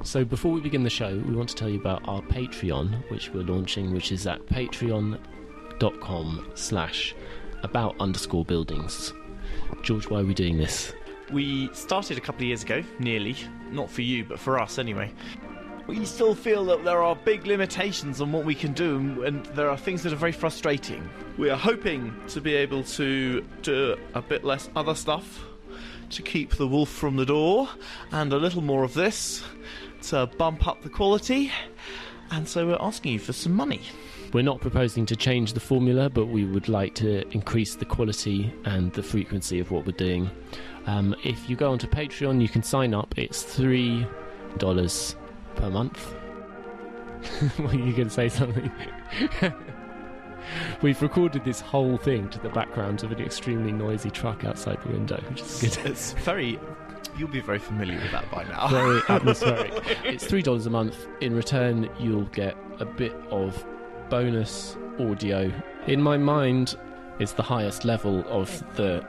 So before we begin the show, we want to tell you about our Patreon, which we're launching, which is at patreon.com/about_buildings. George, why are we doing this? We started a couple of years ago, nearly. Not for you, but for us anyway. We still feel that there are big limitations on what we can do, and there are things that are very frustrating. We are hoping to be able to do a bit less other stuff, to keep the wolf from the door, and a little more of this, to bump up the quality, and so we're asking you for some money. We're not proposing to change the formula, but we would like to increase the quality and the frequency of what we're doing. If you go onto Patreon, you can sign up. It's $3 per month. Were you going to say something? We've recorded this whole thing to the background of an extremely noisy truck outside the window, which is good. It's very... You'll be very familiar with that by now. Very atmospheric. It's $3 a month. In return, you'll get a bit of bonus audio. In my mind, it's the highest level of the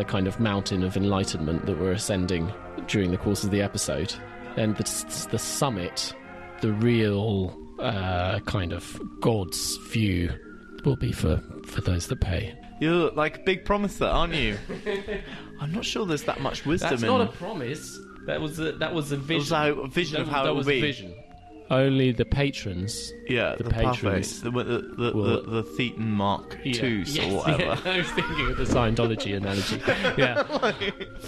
kind of mountain of enlightenment that we're ascending during the course of the episode. And the summit, the real kind of God's view, will be for those that pay. You look like a big promise there, aren't you? I'm not sure there's that much wisdom That's in... not a promise. That was a vision. Was a vision of how it will be. That was a vision. Only the patrons. Yeah, the patrons. The Thetan Mark II or whatever. Yeah, I was thinking of the Scientology analogy. Yeah.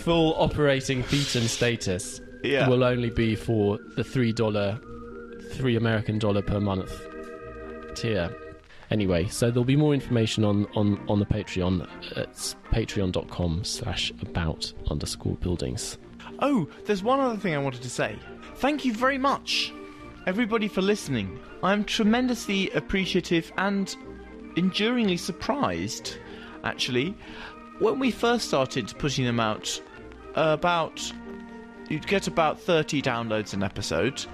Full operating Thetan status will only be for the $3 American dollar per month tier. Anyway, so there'll be more information on the Patreon. It's patreon.com/about_buildings. Oh, there's one other thing I wanted to say. Thank you very much, everybody, for listening. I'm tremendously appreciative and enduringly surprised, actually. When we first started putting them out, you'd get about 30 downloads an episode,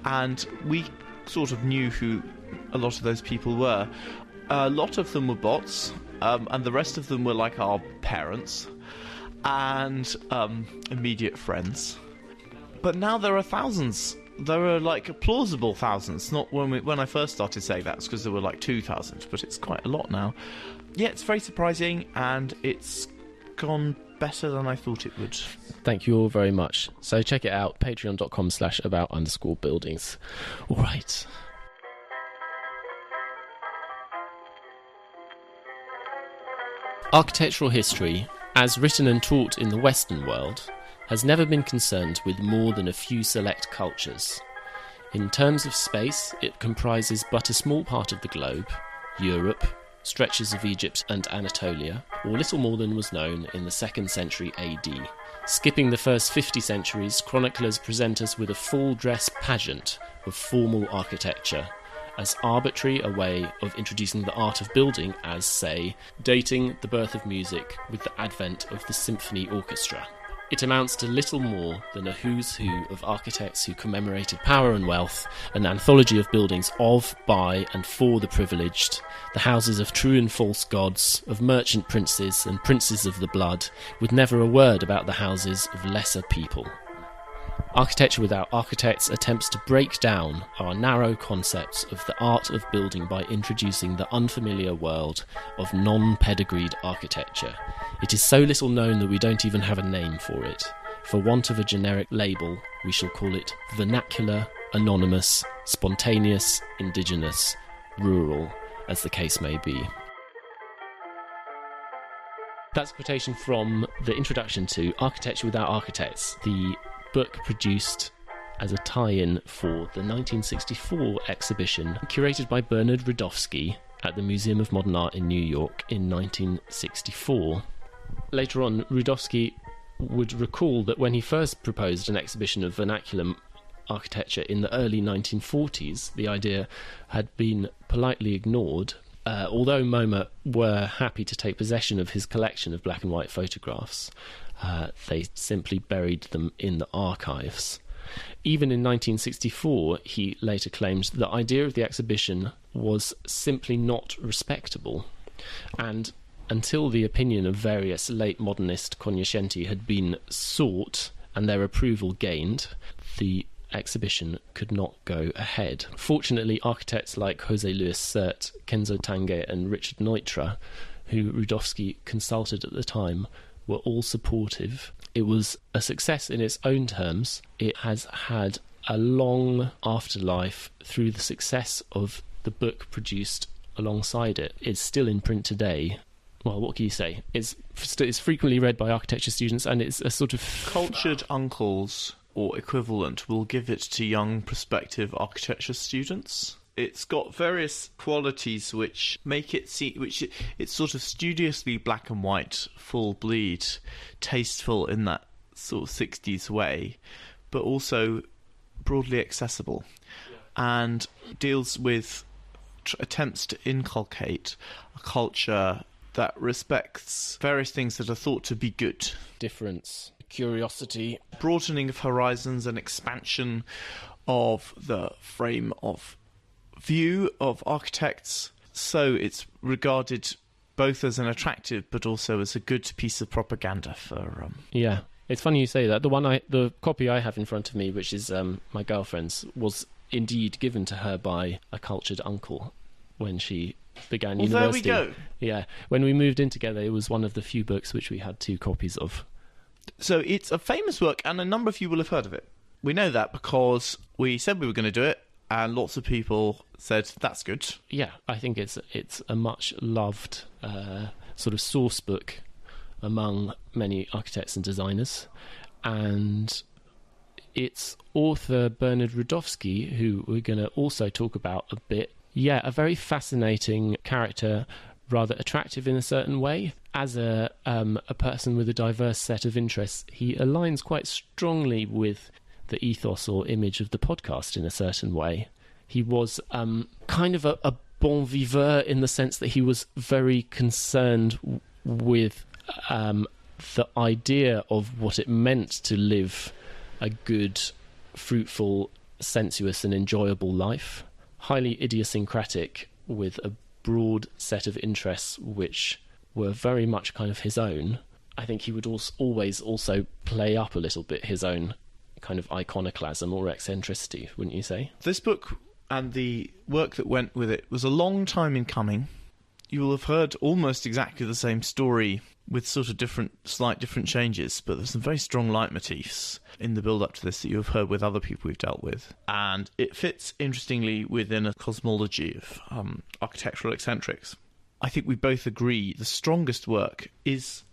and we sort of knew who a lot of those people were. A lot of them were bots, and the rest of them were like our parents and immediate friends. But now there are thousands. There are like plausible thousands. Not when I first started saying that, because there were like 2,000, but it's quite a lot now. Yeah, it's very surprising, and it's gone better than I thought it would. Thank you all very much. So check it out, patreon.com/about_buildings. All right. Architectural history, as written and taught in the Western world, has never been concerned with more than a few select cultures. In terms of space, it comprises but a small part of the globe, Europe, stretches of Egypt and Anatolia, or little more than was known in the 2nd century AD. Skipping the first 50 centuries, chroniclers present us with a full-dress pageant of formal architecture, as arbitrary a way of introducing the art of building as, say, dating the birth of music with the advent of the symphony orchestra. It amounts to little more than a who's who of architects who commemorated power and wealth, an anthology of buildings of, by and for the privileged, the houses of true and false gods, of merchant princes and princes of the blood, with never a word about the houses of lesser people. Architecture Without Architects attempts to break down our narrow concepts of the art of building by introducing the unfamiliar world of non-pedigreed architecture. It is so little known that we don't even have a name for it. For want of a generic label, we shall call it vernacular, anonymous, spontaneous, indigenous, rural, as the case may be. That's a quotation from the introduction to Architecture Without Architects, the book produced as a tie-in for the 1964 exhibition curated by Bernard Rudovsky at the Museum of Modern Art in New York in 1964. Later on, Rudovsky would recall that when he first proposed an exhibition of vernacular architecture in the early 1940s, the idea had been politely ignored. Although MoMA were happy to take possession of his collection of black and white photographs, they simply buried them in the archives. Even in 1964, he later claimed the idea of the exhibition was simply not respectable, and until the opinion of various late modernist cognoscenti had been sought and their approval gained, the exhibition could not go ahead. Fortunately, architects like José Luis Sert, Kenzo Tange and Richard Neutra, who Rudovsky consulted at the time, were all supportive. It was a success in its own terms. It has had a long afterlife through the success of the book produced alongside it. It's still in print today. Well, what can you say? It's frequently read by architecture students, and it's a sort of... Cultured uncles or equivalent will give it to young prospective architecture students. It's got various qualities which make it it's sort of studiously black and white, full bleed, tasteful in that sort of 60s way, but also broadly accessible, and deals with attempts to inculcate a culture that respects various things that are thought to be good. Difference, curiosity, broadening of horizons and expansion of the frame of view of architects. So it's regarded both as an attractive but also as a good piece of propaganda for... Yeah, it's funny you say that. The copy I have in front of me, which is my girlfriend's, was indeed given to her by a cultured uncle when she began university. There we go. Yeah, when we moved in together, it was one of the few books which we had 2 copies of. So it's a famous work, and a number of you will have heard of it. We know that because we said we were going to do it, and lots of people said, that's good. Yeah, I think it's a much loved sort of source book among many architects and designers. And its author, Bernard Rudovsky, who we're going to also talk about a bit, a very fascinating character, rather attractive in a certain way. As a person with a diverse set of interests, he aligns quite strongly with the ethos or image of the podcast in a certain way. He was kind of a bon viveur in the sense that he was very concerned with the idea of what it meant to live a good, fruitful, sensuous and enjoyable life. Highly idiosyncratic, with a broad set of interests which were very much kind of his own. I think he would always also play up a little bit his own kind of iconoclasm or eccentricity, wouldn't you say? This book and the work that went with it was a long time in coming. You will have heard almost exactly the same story with sort of slight different changes, but there's some very strong leitmotifs in the build-up to this that you have heard with other people we've dealt with. And it fits interestingly within a cosmology of architectural eccentrics. I think we both agree the strongest work is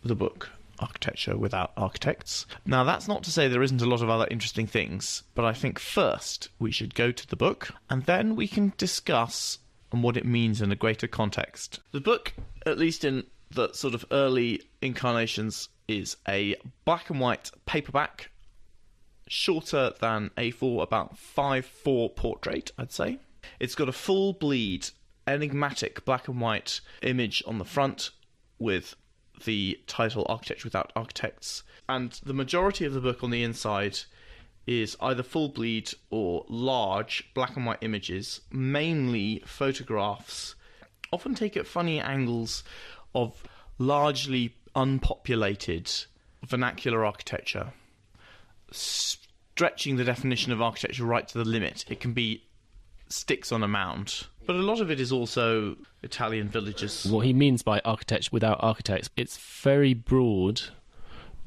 the book Architecture Without Architects. Now, that's not to say there isn't a lot of other interesting things, but I think first we should go to the book, and then we can discuss and what it means in a greater context. The book, at least in the sort of early incarnations, is a black and white paperback, shorter than A4, about 5'4" portrait, I'd say. It's got a full bleed, enigmatic black and white image on the front with the title Architecture Without Architects, and the majority of the book on the inside is either full bleed or large black and white images, mainly photographs, often take at funny angles, of largely unpopulated vernacular architecture, stretching the definition of architecture right to the limit. It can be sticks on a mound, but a lot of it is also Italian villages. What he means by architecture without architects, it's very broad,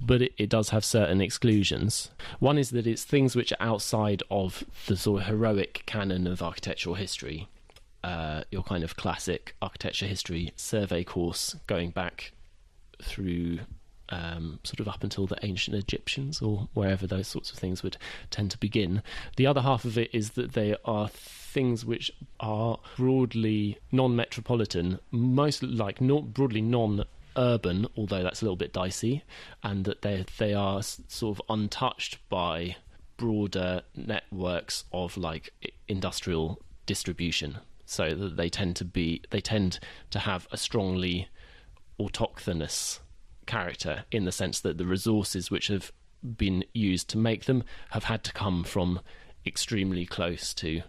but it does have certain exclusions. One is that it's things which are outside of the sort of heroic canon of architectural history. Your kind of classic architecture history survey course going back through sort of up until the ancient Egyptians or wherever those sorts of things would tend to begin. The other half of it is that they are things which are broadly non-metropolitan, most like not broadly non-urban, although that's a little bit dicey, and that they are sort of untouched by broader networks of like industrial distribution. So that they tend to have a strongly autochthonous character, in the sense that the resources which have been used to make them have had to come from extremely close to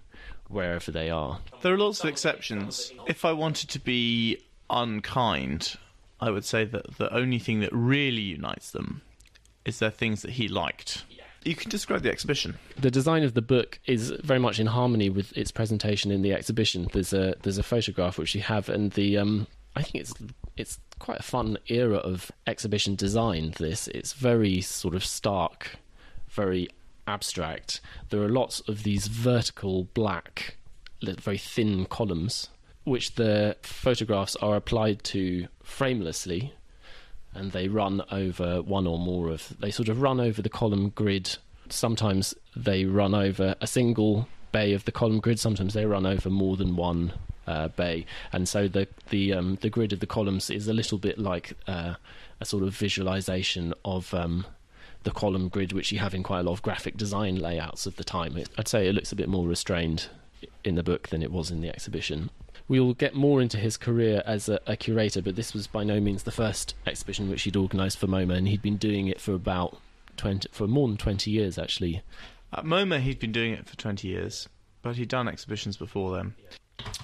wherever they are. There are lots of exceptions. If I wanted to be unkind, I would say that the only thing that really unites them is they're things that he liked. You can describe the exhibition. The design of the book is very much in harmony with its presentation in the exhibition. There's a photograph which you have, and I think it's quite a fun era of exhibition design. It's very sort of stark, very abstract. There are lots of these vertical black, very thin columns, which the photographs are applied to framelessly, and they run over one or more of... They sort of run over the column grid. Sometimes they run over a single bay of the column grid. Sometimes they run over more than one bay. And so the grid of the columns is a little bit like a sort of visualization of the column grid, which you have in quite a lot of graphic design layouts of the time. I'd say it looks a bit more restrained in the book than it was in the exhibition. We will get more into his career as a curator, but this was by no means the first exhibition which he'd organised for MoMA, and he'd been doing it for more than 20 years, actually. At MoMA, he'd been doing it for 20 years, but he'd done exhibitions before then.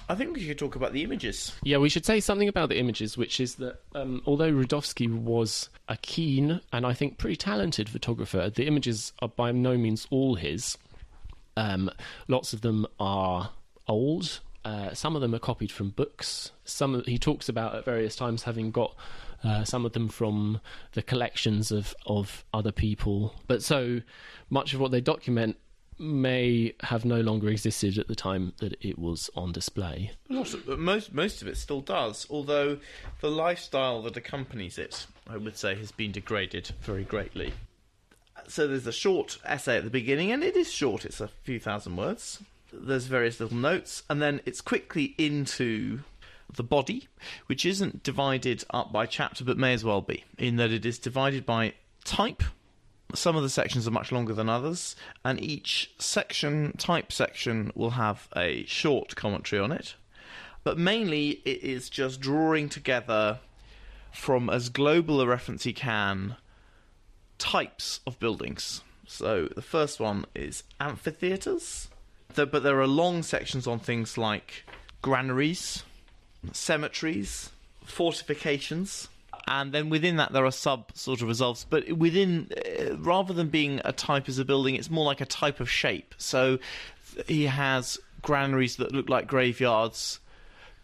I think we should talk about the images. Yeah, we should say something about the images, which is that although Rudovsky was a keen and I think pretty talented photographer, the images are by no means all his. Lots of them are old. Some of them are copied from books. He talks about at various times having got some of them from the collections of other people. But so much of what they document may have no longer existed at the time that it was on display. Most of it still does, although the lifestyle that accompanies it, I would say, has been degraded very greatly. So there's a short essay at the beginning, and it is short, it's a few thousand words. There's various little notes, and then it's quickly into the body, which isn't divided up by chapter, but may as well be, in that it is divided by type. Some of the sections are much longer than others, and each type section, will have a short commentary on it. But mainly, it is just drawing together, from as global a reference he can, types of buildings. So the first one is amphitheatres. But there are long sections on things like granaries, cemeteries, fortifications, and then within that there are sub sort of resolves. But within, rather than being a type as a building, it's more like a type of shape. So he has granaries that look like graveyards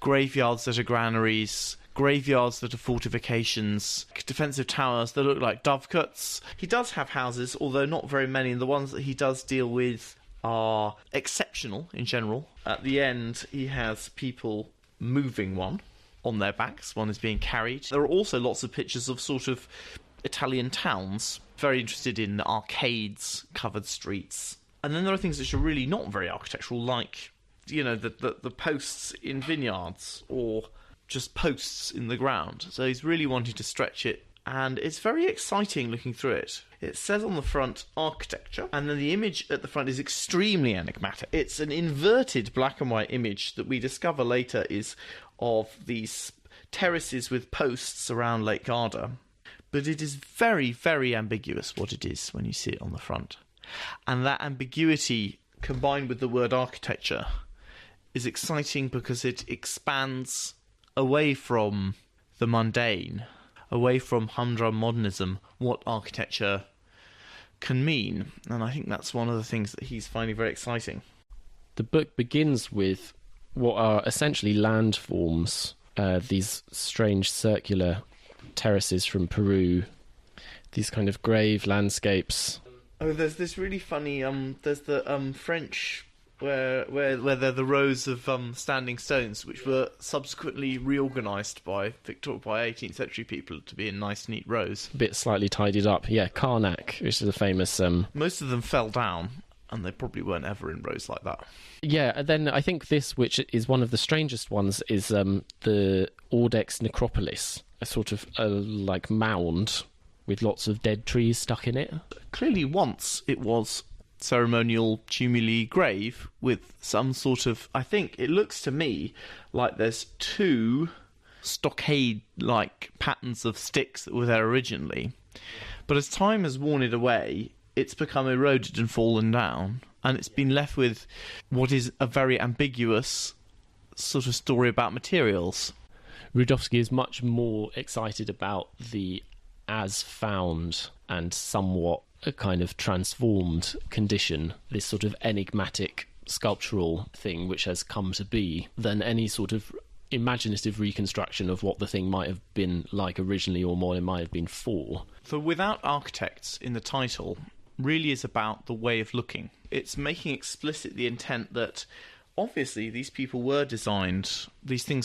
that are granaries, graveyards that are fortifications, defensive towers that look like dovecotes. He does have houses, although not very many, and the ones that he does deal with are exceptional in general. At the end, he has people moving one on their backs. One is being carried. There are also lots of pictures of sort of Italian towns. Very interested in arcades, covered streets. And then there are things which are really not very architectural, like, you know, the posts in vineyards or just posts in the ground. So he's really wanting to stretch it, and it's very exciting looking through it. It says on the front, architecture, and then the image at the front is extremely enigmatic. It's an inverted black and white image that we discover later is of these terraces with posts around Lake Garda. But it is very, very ambiguous what it is when you see it on the front. And that ambiguity, combined with the word architecture, is exciting because it expands away from the mundane, away from humdrum modernism, what architecture can mean. And I think that's one of the things that he's finding very exciting. The book begins with what are essentially landforms, these strange circular terraces from Peru, these kind of grave landscapes. Oh, there's this really funny, there's the French where they're the rows of standing stones, which were subsequently reorganised by 18th century people to be in nice, neat rows. A bit slightly tidied up. Yeah, Karnak, which is a famous... Most of them fell down, and they probably weren't ever in rows like that. Yeah, and then I think this, which is one of the strangest ones, is the Audex Necropolis, a sort of like mound with lots of dead trees stuck in it. Clearly once it was ceremonial tumuli grave with some sort of, I think it looks to me like there's two stockade-like patterns of sticks that were there originally. But as time has worn it away, it's become eroded and fallen down, and it's been left with what is a very ambiguous sort of story about materials. Rudovsky is much more excited about the as-found and somewhat a kind of transformed condition, this sort of enigmatic sculptural thing which has come to be, than any sort of imaginative reconstruction of what the thing might have been like originally or what it might have been for. For Without Architects in the title really is about the way of looking. It's making explicit the intent that obviously these things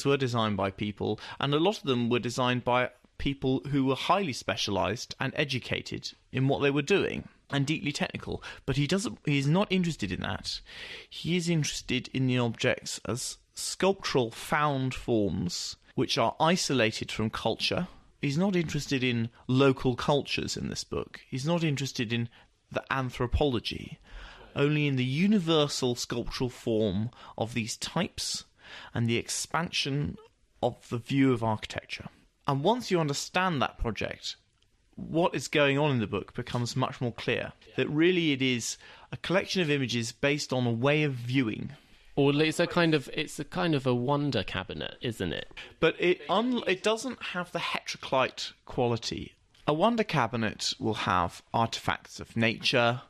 were designed by people, and a lot of them were designed by people who were highly specialised and educated in what they were doing and deeply technical. But he's not interested in that. He is interested in the objects as sculptural found forms which are isolated from culture. He's not interested in local cultures in this book. He's not interested in the anthropology, only in the universal sculptural form of these types and the expansion of the view of architecture. And once you understand that project, what is going on in the book becomes much more clear. That really it is a collection of images based on a way of viewing. Or it's a kind of a wonder cabinet, isn't it? But it doesn't have the heteroclite quality. A wonder cabinet will have artifacts of nature,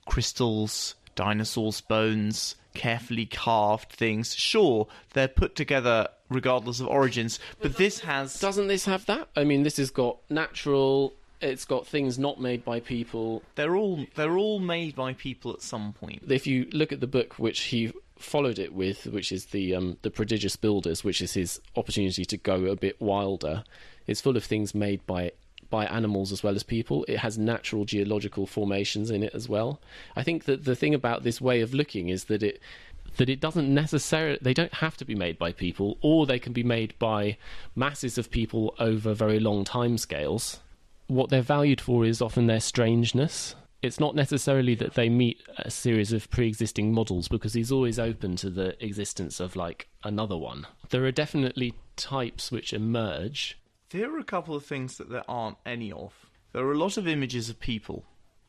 crystals, dinosaurs' bones, carefully carved things. Sure, they're put together regardless of origins, but this has... Doesn't this have that? I mean, this has got natural... It's got things not made by people. They're all made by people at some point. If you look at the book which he followed it with, which is the Prodigious Builders, which is his opportunity to go a bit wilder, it's full of things made by animals as well as people. It has natural geological formations in it as well. I think that the thing about this way of looking is that it doesn't necessarily... They don't have to be made by people, or they can be made by masses of people over very long time scales. What they're valued for is often their strangeness. It's not necessarily that they meet a series of pre-existing models, because he's always open to the existence of, like, another one. There are definitely types which emerge. There are a couple of things that there aren't any of. There are a lot of images of people,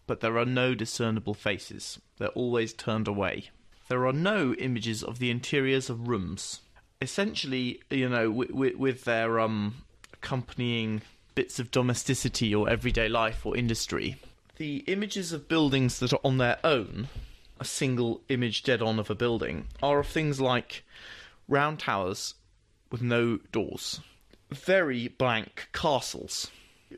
but there are no discernible faces. They're always turned away. There are no images of the interiors of rooms. Essentially, with their accompanying bits of domesticity or everyday life or industry, the images of buildings that are on their own, a single image dead on of a building, are of things like round towers with no doors, very blank castles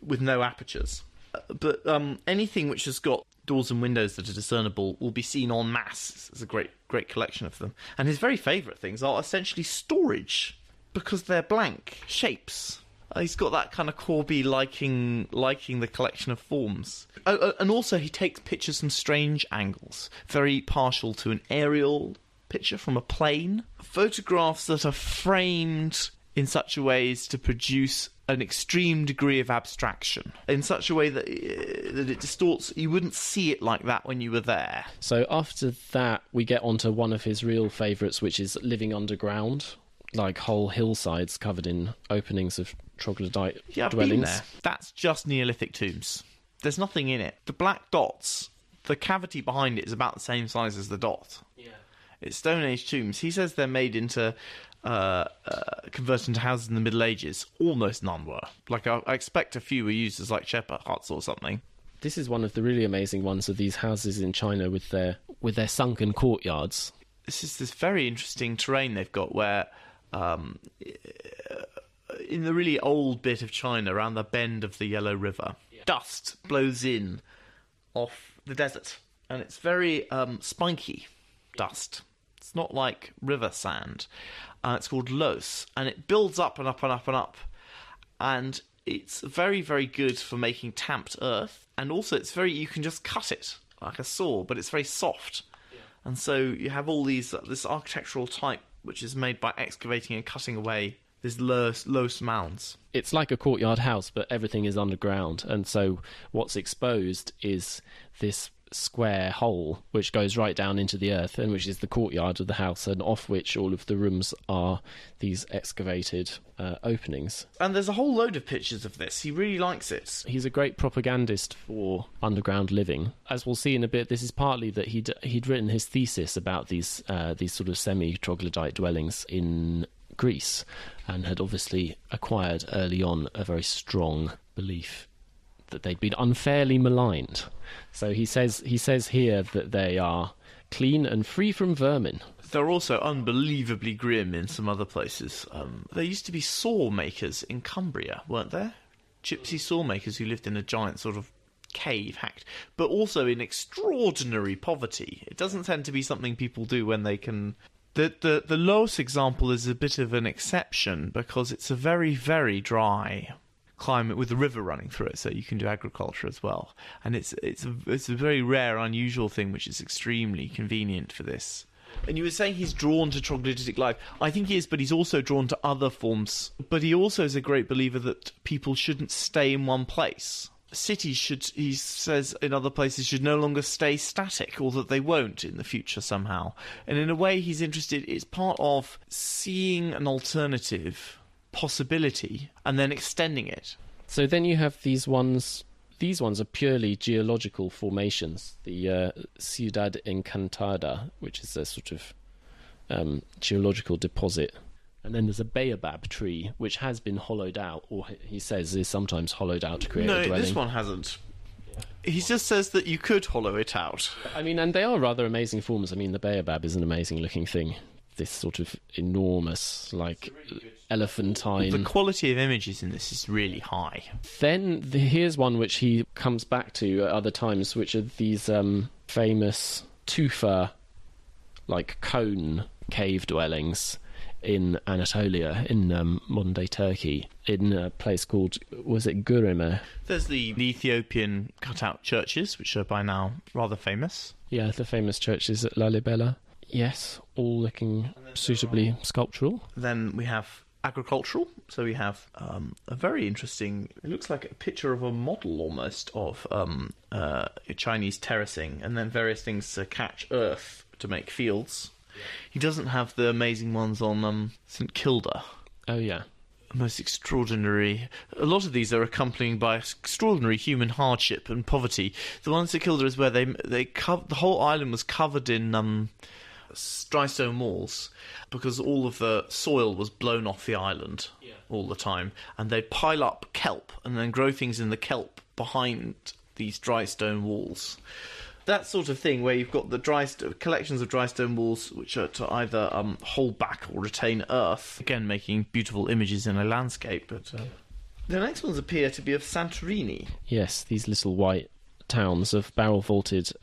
with no apertures. But anything which has got doors and windows that are discernible will be seen en masse. There's a great collection of them. And his very favourite things are essentially storage, because they're blank shapes. He's got that kind of Corby liking the collection of forms. And also he takes pictures from strange angles, very partial to an aerial picture from a plane. Photographs that are framed in such a way as to produce an extreme degree of abstraction, in such a way that it distorts. You wouldn't see it like that when you were there. So after that, we get onto one of his real favourites, which is living underground, like whole hillsides covered in openings of troglodyte I've dwellings. been there. That's just Neolithic tombs. There's nothing in it. The black dots, the cavity behind it is about the same size as the dot. Yeah. It's Stone Age tombs. He says they're made into... converted into houses in the Middle Ages. Almost none were. Like, I expect a few were used as like shepherd huts or something. This is one of the really amazing ones of these houses in China with their sunken courtyards. This is this very interesting terrain they've got where in the really old bit of China, around the bend of the Yellow River, dust blows in off the desert, and it's very spiky dust. It's not like river sand. It's called loess, and it builds up and up and up and up, and it's very, very good for making tamped earth, and also you can just cut it like a saw, but it's very soft. And so you have all this architectural type which is made by excavating and cutting away these loess mounds. It's like a courtyard house, but everything is underground, and so what's exposed is this square hole which goes right down into the earth, and which is the courtyard of the house, and off which all of the rooms are these excavated openings. And there's a whole load of pictures of this. He really likes it. He's a great propagandist for underground living. As we'll see in a bit, this is partly that he'd written his thesis about these sort of semi-troglodyte dwellings in Greece, and had obviously acquired early on a very strong belief that they'd been unfairly maligned. So he says here that they are clean and free from vermin. They're also unbelievably grim in some other places. There used to be saw makers in Cumbria, weren't there? Gypsy saw makers who lived in a giant sort of cave, hacked, but also in extraordinary poverty. It doesn't tend to be something people do when they can... The Laos example is a bit of an exception because it's a very, very dry climate with a river running through it, so you can do agriculture as well. And it's a very rare, unusual thing which is extremely convenient for this. And you were saying he's drawn to troglodytic life. I think he is, but he's also drawn to other forms. But he also is a great believer that people shouldn't stay in one place. Cities should, he says in other places, should no longer stay static, or that they won't in the future somehow. And in a way he's interested, it's part of seeing an alternative possibility and then extending it. So then you have these ones. These ones are purely geological formations. The Ciudad Encantada, which is a sort of geological deposit. And then there's a baobab tree, which has been hollowed out, or he says is sometimes hollowed out to create a dwelling. No, this one hasn't. He just says that you could hollow it out. I mean, and they are rather amazing forms. I mean, the baobab is an amazing looking thing. This sort of enormous, like, elephantine... The quality of images in this is really high. Then here's one which he comes back to at other times, which are these famous tufa, like cone cave dwellings in Anatolia, in modern-day Turkey, in a place called, was it Göreme? There's the Ethiopian cut-out churches, which are by now rather famous. Yeah, the famous churches at Lalibela. Yes, all looking suitably sculptural. Then we have agricultural. So we have a very interesting... It looks like a picture of a model almost of Chinese terracing, and then various things to catch earth to make fields. He doesn't have the amazing ones on St Kilda. Oh, yeah. Most extraordinary... A lot of these are accompanied by extraordinary human hardship and poverty. The one at St Kilda is where the whole island was covered in... dry stone walls, because all of the soil was blown off the island all the time, and they'd pile up kelp and then grow things in the kelp behind these dry stone walls. That sort of thing where you've got the collections of dry stone walls which are to either hold back or retain earth, again making beautiful images in a landscape. But the next ones appear to be of Santorini. Yes, these little white towns of barrel vaulted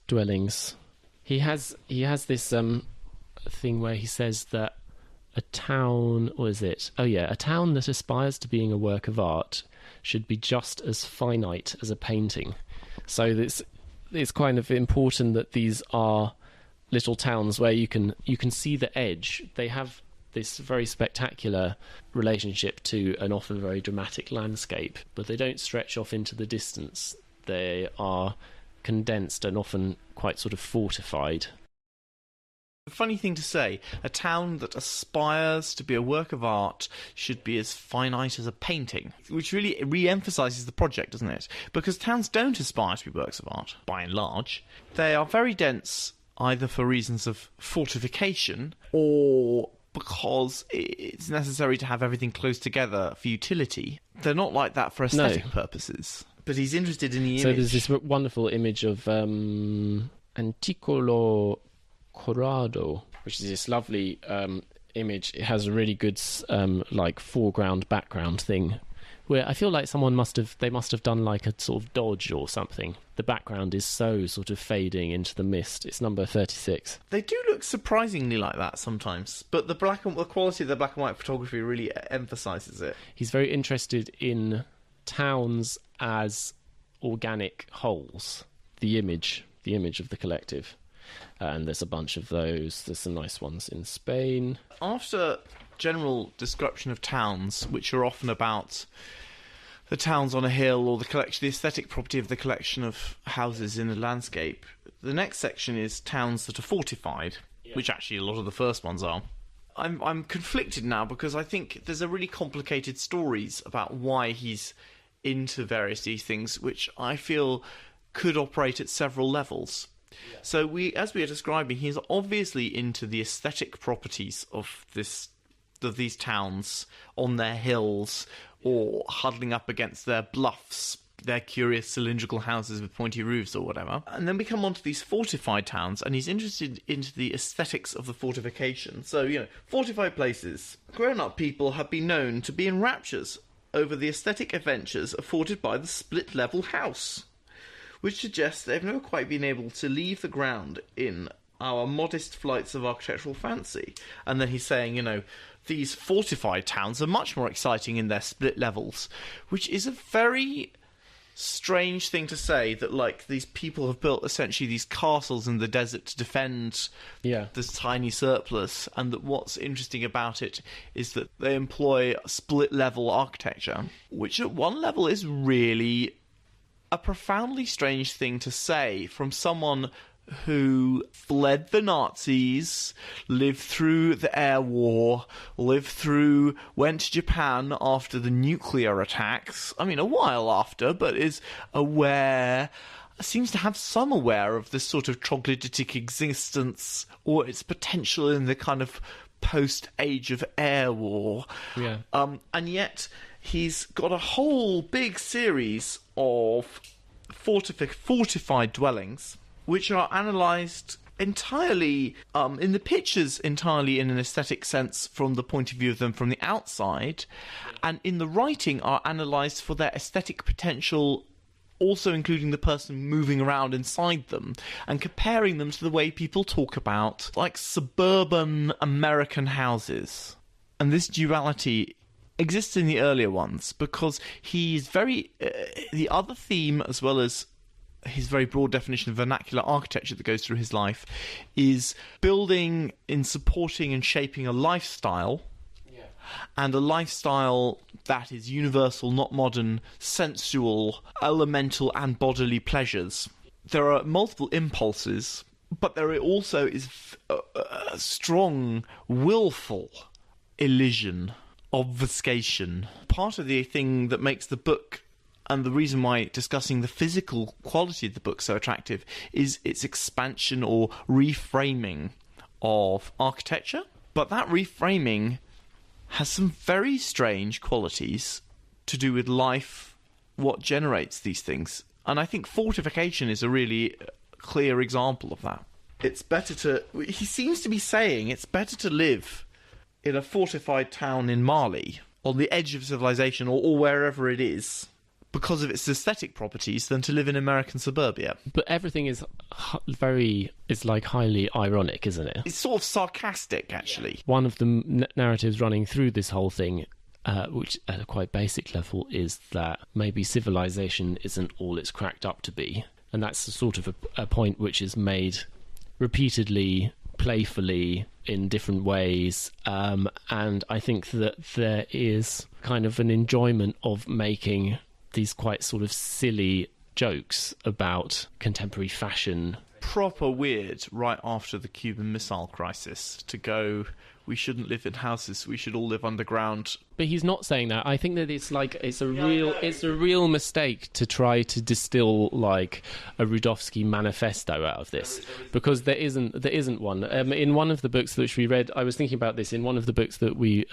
dwellings. He has this thing where he says that a town, or is it? Oh yeah, a town that aspires to being a work of art should be just as finite as a painting. So it's kind of important that these are little towns where you can see the edge. They have this very spectacular relationship to an often very dramatic landscape, but they don't stretch off into the distance. They are condensed and often quite sort of fortified. A funny thing to say, a town that aspires to be a work of art should be as finite as a painting, which really re-emphasises the project, doesn't it? Because towns don't aspire to be works of art, by and large. They are very dense, either for reasons of fortification or because it's necessary to have everything close together for utility. They're not like that for aesthetic purposes. But he's interested in the image. So there's this wonderful image of Anticolo Corrado, which is this lovely image. It has a really good like foreground background thing, where I feel like they must have done like a sort of dodge or something. The background is so sort of fading into the mist. It's number 36. They do look surprisingly like that sometimes, but the quality of the black and white photography really emphasises it. He's very interested in towns as organic wholes, the image of the collective. And there's a bunch of those. There's some nice ones in Spain. After general description of towns, which are often about the towns on a hill or the aesthetic property of the collection of houses in a landscape, the next section is towns that are fortified, which actually a lot of the first ones are. I'm conflicted now because I think there's a really complicated stories about why he's into various these things, which I feel could operate at several levels. So as we are describing, he's obviously into the aesthetic properties of this of these towns on their hills or huddling up against their bluffs, their curious cylindrical houses with pointy roofs or whatever. And then we come on to these fortified towns, and he's interested into the aesthetics of the fortification. So, fortified places. Grown-up people have been known to be in raptures over the aesthetic adventures afforded by the split-level house, which suggests they've never quite been able to leave the ground in our modest flights of architectural fancy. And then he's saying, these fortified towns are much more exciting in their split levels, which is a very strange thing to say, that these people have built essentially these castles in the desert to defend this tiny surplus, and that what's interesting about it is that they employ split level architecture, which at one level is really a profoundly strange thing to say from someone who fled the Nazis, lived through the air war, went to Japan after the nuclear attacks. I mean, a while after, but seems to have some aware of this sort of troglodytic existence or its potential in the kind of post-age of air war. Yeah. And yet he's got a whole big series of fortified dwellings, which are analysed entirely, in the pictures, entirely in an aesthetic sense from the point of view of them from the outside, and in the writing are analysed for their aesthetic potential, also including the person moving around inside them, and comparing them to the way people talk about, suburban American houses. And this duality exists in the earlier ones, because he's very... the other theme, as well as his very broad definition of vernacular architecture that goes through his life, is building in supporting and shaping a lifestyle, and a lifestyle that is universal, not modern, sensual, elemental and bodily pleasures. There are multiple impulses, but there also is a strong, willful elision, obfuscation. Part of the thing that makes the book, and the reason why discussing the physical quality of the book so attractive, is its expansion or reframing of architecture. But that reframing has some very strange qualities to do with life, what generates these things. And I think fortification is a really clear example of that. He seems to be saying it's better to live in a fortified town in Mali, on the edge of civilization, or wherever it is, because of its aesthetic properties, than to live in American suburbia. But everything is highly ironic, isn't it? It's sort of sarcastic, actually. One of the narratives running through this whole thing, which at a quite basic level, is that maybe civilization isn't all it's cracked up to be. And that's sort of a point which is made repeatedly, playfully, in different ways. And I think that there is kind of an enjoyment of making these quite sort of silly jokes about contemporary fashion. Proper weird right after the Cuban Missile Crisis to go, we shouldn't live in houses, we should all live underground. But he's not saying that. I think that it's a real mistake to try to distill like a Rudovsky manifesto out of this, because there isn't one. In one of the books which we read, I was thinking about this in one of the books that we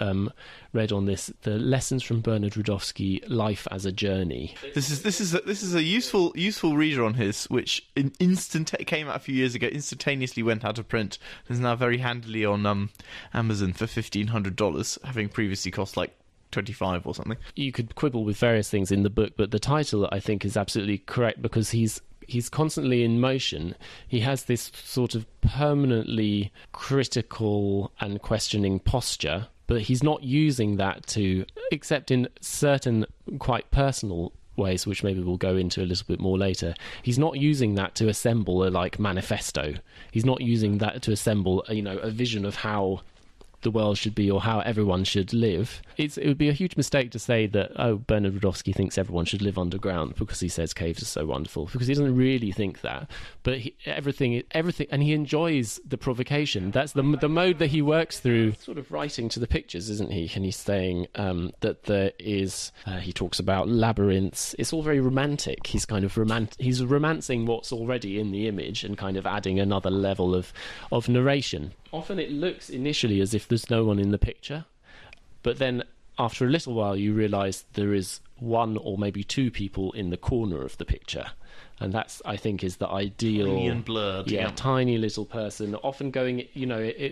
read on this, the Lessons from Bernard Rudovsky, Life as a Journey. This is a useful reader on his, which came out a few years ago, instantaneously went out of print, and is now very handily on Amazon for $1,500, having previously cost like 25 or something. You could quibble with various things in the book, but the title, I think, is absolutely correct, because he's constantly in motion. He has this sort of permanently critical and questioning posture, but he's not using that to, except in certain quite personal ways, which maybe we'll go into a little bit more later. He's not using that to assemble a manifesto. He's not using that to assemble a vision of how the world should be or how everyone should live. It would be a huge mistake to say that, Bernard Rudovsky thinks everyone should live underground because he says caves are so wonderful, because he doesn't really think that. But everything, and he enjoys the provocation. That's the mode that he works through, sort of writing to the pictures, isn't he? And he's saying that there is, he talks about labyrinths. It's all very romantic. He's kind of he's romancing what's already in the image and kind of adding another level of narration. Often it looks initially as if there's no one in the picture, But then after a little while you realise there is one or maybe two people in the corner of the picture. And that's, I think, is the ideal... Tiny and blurred. Yeah, tiny little person, often going,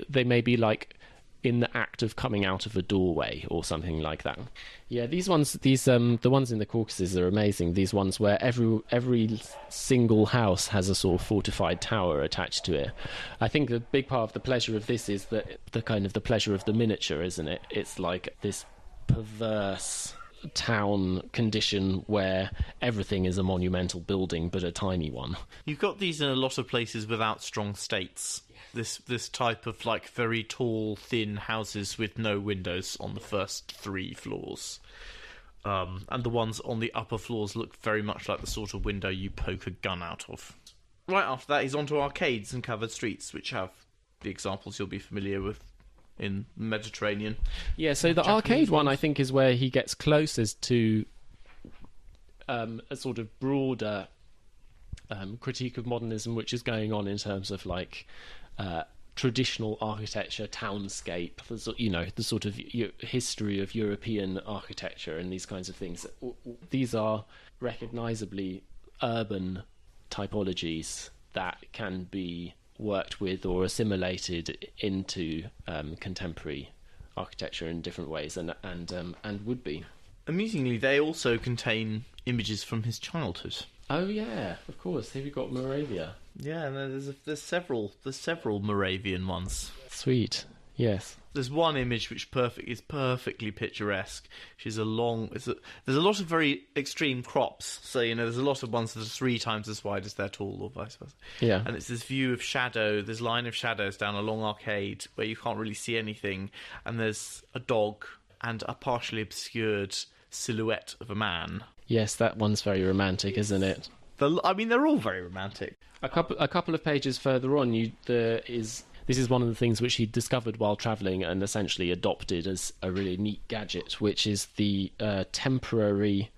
they may be like in the act of coming out of a doorway or something like that. Yeah, the ones in the Caucasus are amazing. These ones where every single house has a sort of fortified tower attached to it. I think the big part of the pleasure of this is the kind of the pleasure of the miniature, isn't it? It's like this perverse town condition where everything is a monumental building but a tiny one. You've got these in a lot of places without strong states. This type of like very tall, thin houses with no windows on the first 3 floors. And the ones on the upper floors look very much like the sort of window you poke a gun out of. Right after that, he's on to arcades and covered streets, which have the examples you'll be familiar with in the Mediterranean. Yeah, so the arcade one, I think, is where he gets closest to a sort of broader critique of modernism, which is going on in terms of like traditional architecture, townscape, the sort of history of European architecture and these kinds of things. These are recognisably urban typologies that can be worked with or assimilated into contemporary architecture in different ways, and would be. Amusingly, they also contain images from his childhood. Oh yeah, of course. Here we've got Moravia. Yeah, and there's several Moravian ones. Sweet. Yes. There's one image which is perfectly picturesque. There's a lot of very extreme crops. So, there's a lot of ones that are 3 times as wide as they're tall, or vice versa. Yeah. And it's this view of shadow, this line of shadows down a long arcade where you can't really see anything. And there's a dog and a partially obscured silhouette of a man. Yes, that one's very romantic, isn't it? They're all very romantic. A couple of pages further on, this is one of the things which he discovered while travelling and essentially adopted as a really neat gadget, which is the temporary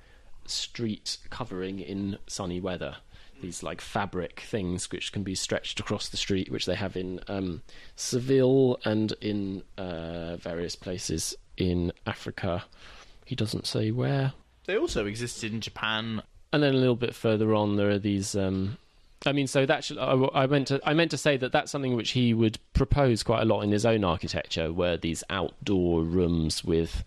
street covering in sunny weather. These like fabric things which can be stretched across the street, which they have in Seville and in various places in Africa. He doesn't say where. They also existed in Japan. And then a little bit further on, there are these... I meant to say that that's something which he would propose quite a lot in his own architecture, where these outdoor rooms with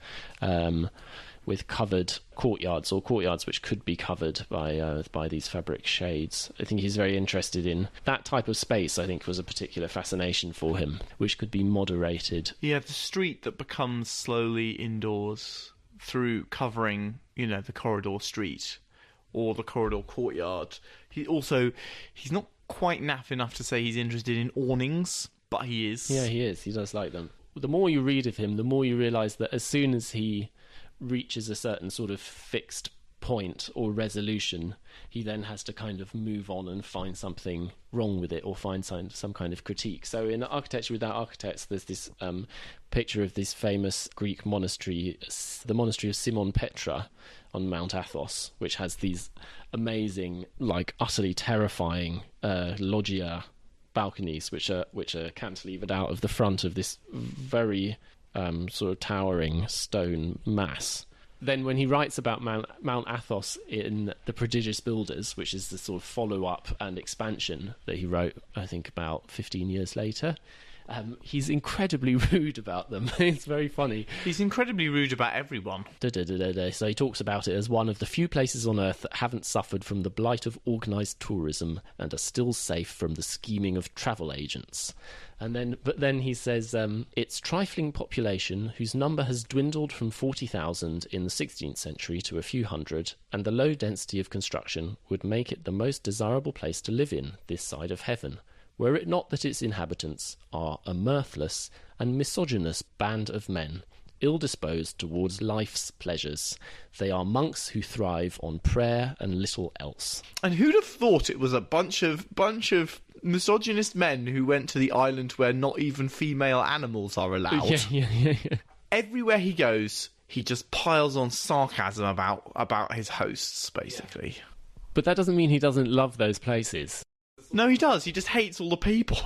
covered courtyards, or courtyards which could be covered by these fabric shades. I think he's very interested in that type of space. I think was a particular fascination for him, which could be moderated. Yeah, the street that becomes slowly indoors through covering, the corridor street or the corridor courtyard. He's not quite naff enough to say he's interested in awnings, but he is. Yeah, he is. He does like them. The more you read of him, the more you realise that as soon as he reaches a certain sort of fixed point or resolution, he then has to kind of move on and find something wrong with it, or find some kind of critique. So in Architecture Without Architects, there's this picture of this famous Greek monastery, the monastery of Simon Petra on Mount Athos, which has these amazing, like utterly terrifying loggia balconies, which are cantilevered out of the front of this very sort of towering stone mass. Then when he writes about Mount Athos in The Prodigious Builders, which is the sort of follow-up and expansion that he wrote, I think, about 15 years later, he's incredibly rude about them. It's very funny. He's incredibly rude about everyone. So he talks about it as one of the few places on Earth that haven't suffered from the blight of organised tourism and are still safe from the scheming of travel agents. But then he says, its trifling population, whose number has dwindled from 40,000 in the 16th century to a few hundred, and the low density of construction, would make it the most desirable place to live in this side of heaven, were it not that its inhabitants are a mirthless and misogynous band of men, ill-disposed towards life's pleasures. They are monks who thrive on prayer and little else. And who'd have thought it was a bunch of misogynist men who went to the island where not even female animals are allowed? Yeah. Everywhere he goes, he just piles on sarcasm about his hosts, basically. But that doesn't mean he doesn't love those places. No, he does. He just hates all the people.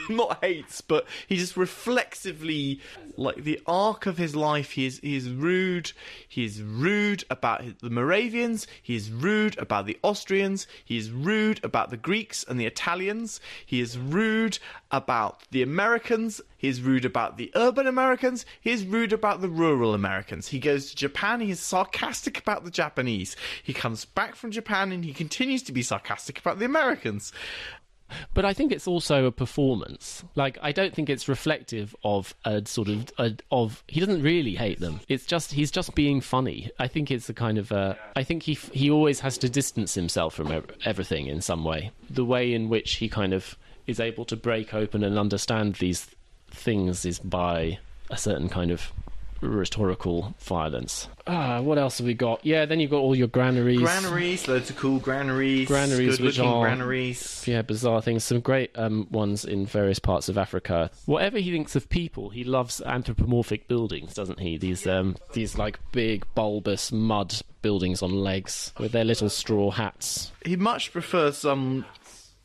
not hates, but he just reflexively, like the arc of his life, he is rude. He is rude about the Moravians. He is rude about the Austrians. He is rude about the Greeks and the Italians. He is rude about the Americans. He is rude about the urban Americans. He is rude about the rural Americans. He goes to Japan. He is sarcastic about the Japanese. He comes back from Japan and he continues to be sarcastic about the Americans. But I think it's also a performance. Like, I don't think it's reflective of a sort of he doesn't really hate them. It's just, he's just being funny. I think it's a kind of I think he always has to distance himself from everything in some way. The way in which he kind of is able to break open and understand these things is by a certain kind of rhetorical violence. What else have we got? Yeah, then you've got all your granaries. Granaries, loads of cool granaries. Granaries, which are granaries. Yeah, bizarre things. Some great ones in various parts of Africa. Whatever he thinks of people, he loves anthropomorphic buildings, doesn't he? These like big bulbous mud buildings on legs with their little straw hats. He much prefers some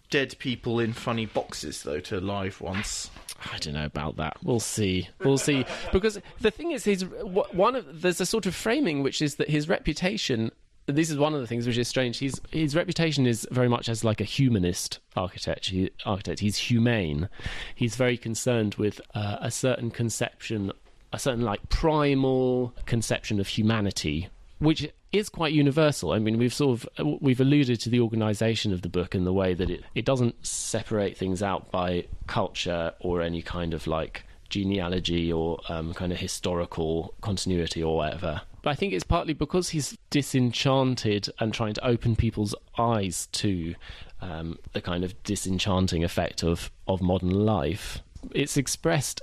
dead people in funny boxes, though, to live ones. I don't know about that. We'll see. Because the thing is, there's a sort of framing which is that his reputation. This is one of the things which is strange. His reputation is very much as like a humanist architect. He's humane. He's very concerned with a certain conception, a certain like primal conception of humanity, which is quite universal. I mean, we've alluded to the organisation of the book and the way that it doesn't separate things out by culture or any kind of like genealogy or kind of historical continuity or whatever. But I think it's partly because he's disenchanted and trying to open people's eyes to the kind of disenchanting effect of modern life. It's expressed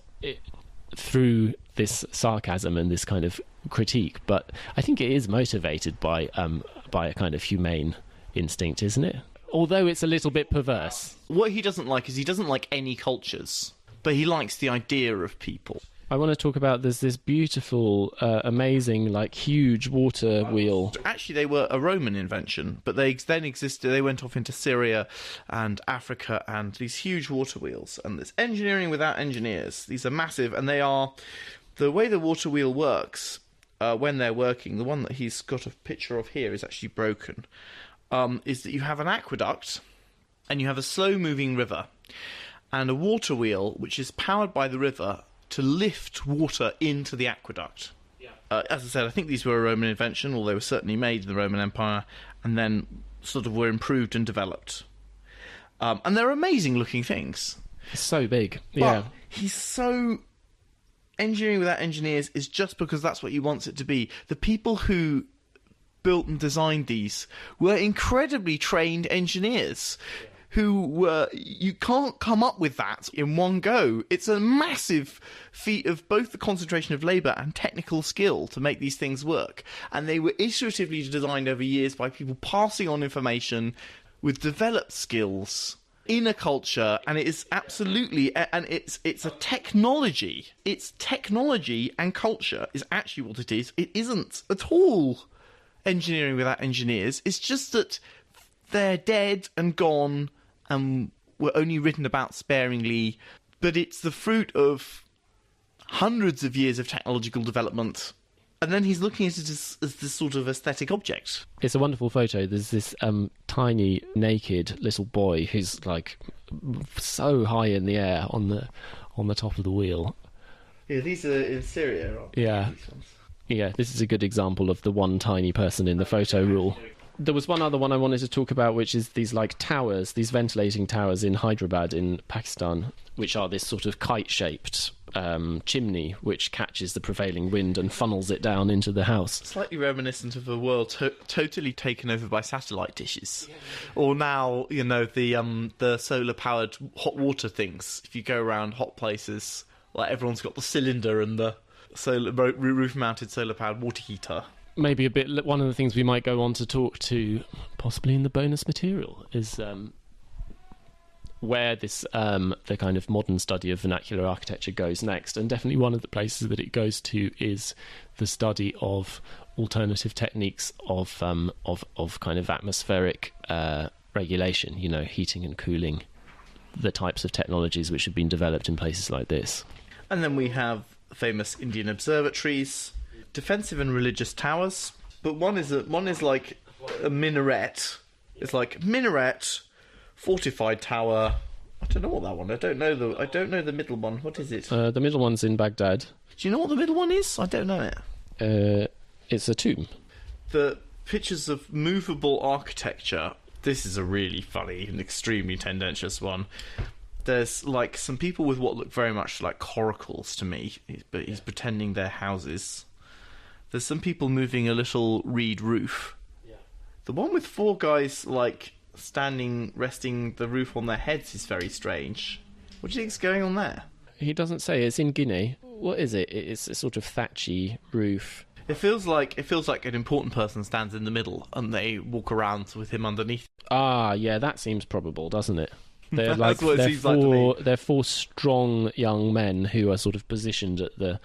through this sarcasm and this kind of critique, but I think it is motivated by a kind of humane instinct, isn't it? Although it's a little bit perverse. What he doesn't like is he doesn't like any cultures, but he likes the idea of people. I want to talk about there's this beautiful, amazing, like huge water wheel. Actually, they were a Roman invention, but they then existed. They went off into Syria and Africa, and these huge water wheels. And this engineering without engineers. These are massive, and they are the way the water wheel works. When they're working, the one that he's got a picture of here is actually broken. Is that you have an aqueduct, and you have a slow-moving river, and a water wheel which is powered by the river to lift water into the aqueduct. Yeah. As I said, I think these were a Roman invention, or they were certainly made in the Roman Empire, and then sort of were improved and developed. And they're amazing-looking things. It's so big, yeah. But he's so... Engineering without engineers is just because that's what he wants it to be. The people who built and designed these were incredibly trained engineers. Yeah. Who were... You can't come up with that in one go. It's a massive feat of both the concentration of labour and technical skill to make these things work. And they were iteratively designed over years by people passing on information with developed skills in a culture, and it is absolutely... And it's a technology. It's technology and culture is actually what it is. It isn't at all engineering without engineers. It's just that they're dead and gone and were only written about sparingly, but it's the fruit of hundreds of years of technological development. And then he's looking at it as this sort of aesthetic object. It's a wonderful photo. There's this tiny, naked little boy who's like so high in the air on the top of the wheel. Yeah, these are in Syria, aren't they? Yeah. These ones. Yeah, this is a good example of the one tiny person in the photo rule. There was one other one I wanted to talk about, which is these like towers, these ventilating towers in Hyderabad in Pakistan, which are this sort of kite-shaped chimney which catches the prevailing wind and funnels it down into the house. Slightly reminiscent of a world totally taken over by satellite dishes. Yeah. Or now, you know, the solar-powered hot water things. If you go around hot places, like everyone's got the cylinder and the roof-mounted solar-powered water heater. Maybe a bit. One of the things we might go on to talk to, possibly in the bonus material, is where this the kind of modern study of vernacular architecture goes next. And definitely one of the places that it goes to is the study of alternative techniques of kind of atmospheric regulation. You know, heating and cooling. the types of technologies which have been developed in places like this. And then we have famous Indian observatories, defensive and religious towers. But one is like a minaret. It's like minaret, fortified tower. I don't know what that one. I don't know the middle one. What is it? The middle one's in Baghdad. Do you know what the middle one is? I don't know it. It's a tomb. The pictures of movable architecture. This is a really funny and extremely tendentious one. There's like some people with what look very much like coracles to me, but he's pretending they're houses. There's some people moving a little reed roof. Yeah. The one with 4 guys like standing, resting the roof on their heads is very strange. What do you think's going on there? He doesn't say. It's in Guinea. What is it? It's a sort of thatchy roof. It feels like an important person stands in the middle and they walk around with him underneath. Ah, yeah, that seems probable, doesn't it? They're That's what it seems like to me. They're 4 strong young men who are sort of positioned at the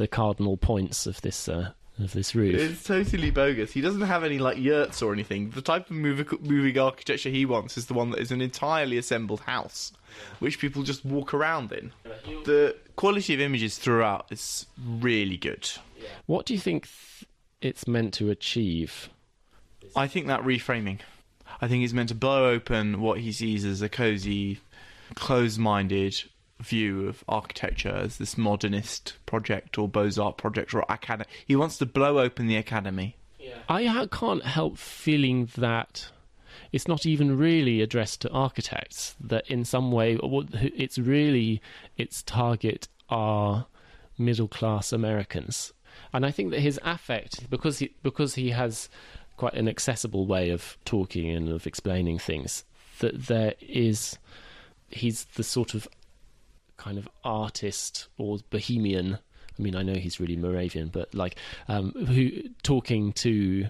cardinal points of this roof. It's totally bogus. He doesn't have any like yurts or anything. The type of moving architecture he wants is the one that is an entirely assembled house, which people just walk around in. The quality of images throughout is really good. What do you think it's meant to achieve? I think that reframing. I think it's meant to blow open what he sees as a cosy, closed-minded view of architecture as this modernist project or Beaux-Arts project or academy. He wants to blow open the academy. Yeah. I can't help feeling that it's not even really addressed to architects, that in some way its target are middle-class Americans. And I think that his affect, because he has quite an accessible way of talking and of explaining things, that he's the sort of kind of artist or bohemian. I mean, I know he's really Moravian, but like who talking to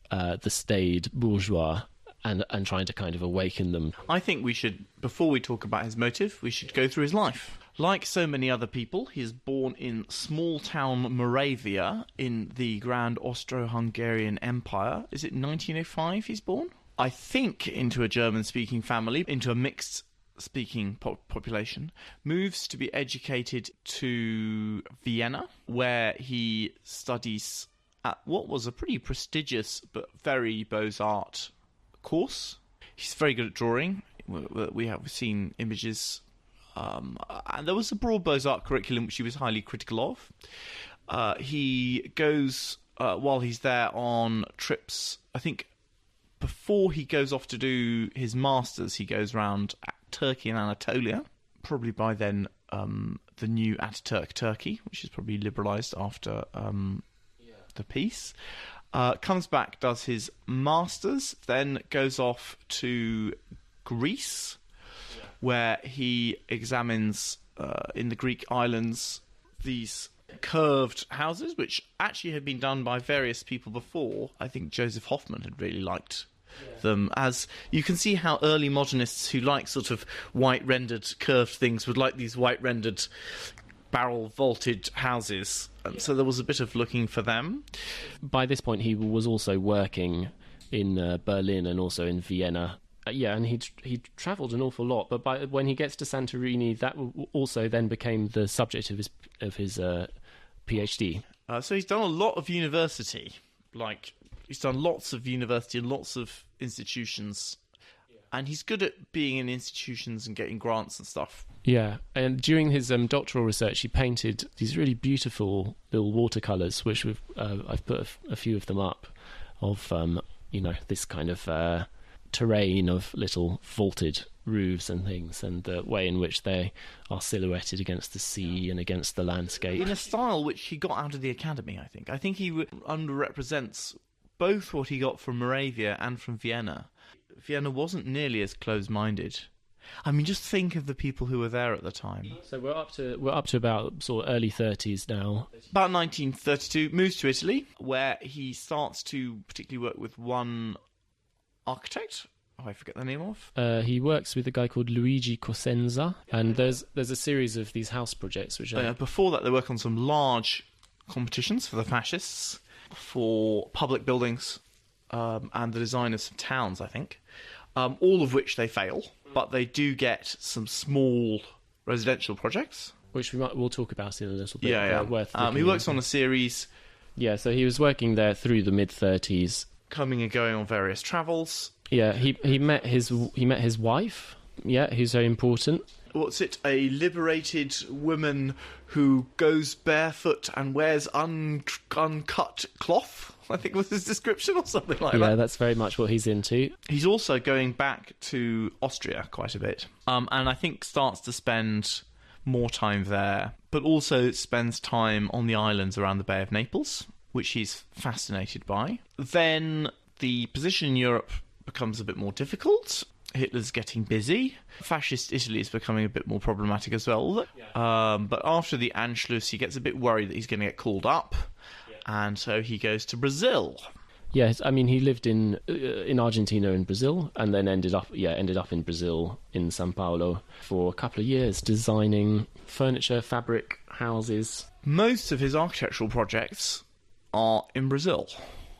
the staid bourgeois and trying to kind of awaken them. I think we should, before we talk about his motive, we should go through his life. Like so many other people, he is born in small-town Moravia in the Grand Austro-Hungarian Empire. Is it 1905 he's born? I think into a German-speaking family, into a mixed-speaking population. Moves to be educated to Vienna, where he studies at what was a pretty prestigious but very Beaux-Arts course. He's very good at drawing. We have seen images. And there was a broad Beaux-Arts curriculum which he was highly critical of. He goes, while he's there, on trips. I think before he goes off to do his masters, he goes around Turkey and Anatolia. Probably by then, the new Ataturk Turkey, which is probably liberalised after the peace. Comes back, does his masters, then goes off to Greece, where he examines in the Greek islands these curved houses, which actually had been done by various people before. I think Joseph Hoffman had really liked them. As you can see how early modernists who like sort of white rendered curved things would like these white rendered barrel vaulted houses. So there was a bit of looking for them. By this point he was also working in Berlin and also in Vienna. And he travelled an awful lot, but when he gets to Santorini, that also then became the subject of his PhD. So he's done a lot of university. Like, he's done lots of university and lots of institutions. And he's good at being in institutions and getting grants and stuff. Yeah, and during his doctoral research, he painted these really beautiful little watercolours, which I've put a few of them up, of this kind of terrain of little vaulted roofs and things, and the way in which they are silhouetted against the sea and against the landscape. In a style which he got out of the academy, I think. I think he underrepresents both what he got from Moravia and from Vienna. Vienna wasn't nearly as close-minded. I mean, just think of the people who were there at the time. So we're up to about sort of early 30s now. About 1932, moves to Italy, where he starts to particularly work with one architect. I forget the name of. He works with a guy called Luigi Cosenza, and there's a series of these house projects which are... Before that, they work on some large competitions for the fascists, for public buildings, and the design of some towns, I think, all of which they fail. but they do get some small residential projects. Which we'll talk about in a little bit. Yeah. Worth He works on a series. Yeah, so he was working there through the mid-30s. Coming and going on various travels. Yeah, he met his wife. Yeah, who's very important. What's it? A liberated woman who goes barefoot and wears uncut cloth, I think was his description, or something like that. Yeah, that's very much what he's into. He's also going back to Austria quite a bit. And I think starts to spend more time there, but also spends time on the islands around the Bay of Naples, which he's fascinated by. Then the position in Europe becomes a bit more difficult. Hitler's getting busy. Fascist Italy is becoming a bit more problematic as well. But after the Anschluss, he gets a bit worried that he's going to get called up, and so he goes to Brazil. Yes, I mean he lived in Argentina and Brazil, and then ended up in Brazil in São Paulo for a couple of years, designing furniture, fabric, houses. Most of his architectural projects are in Brazil,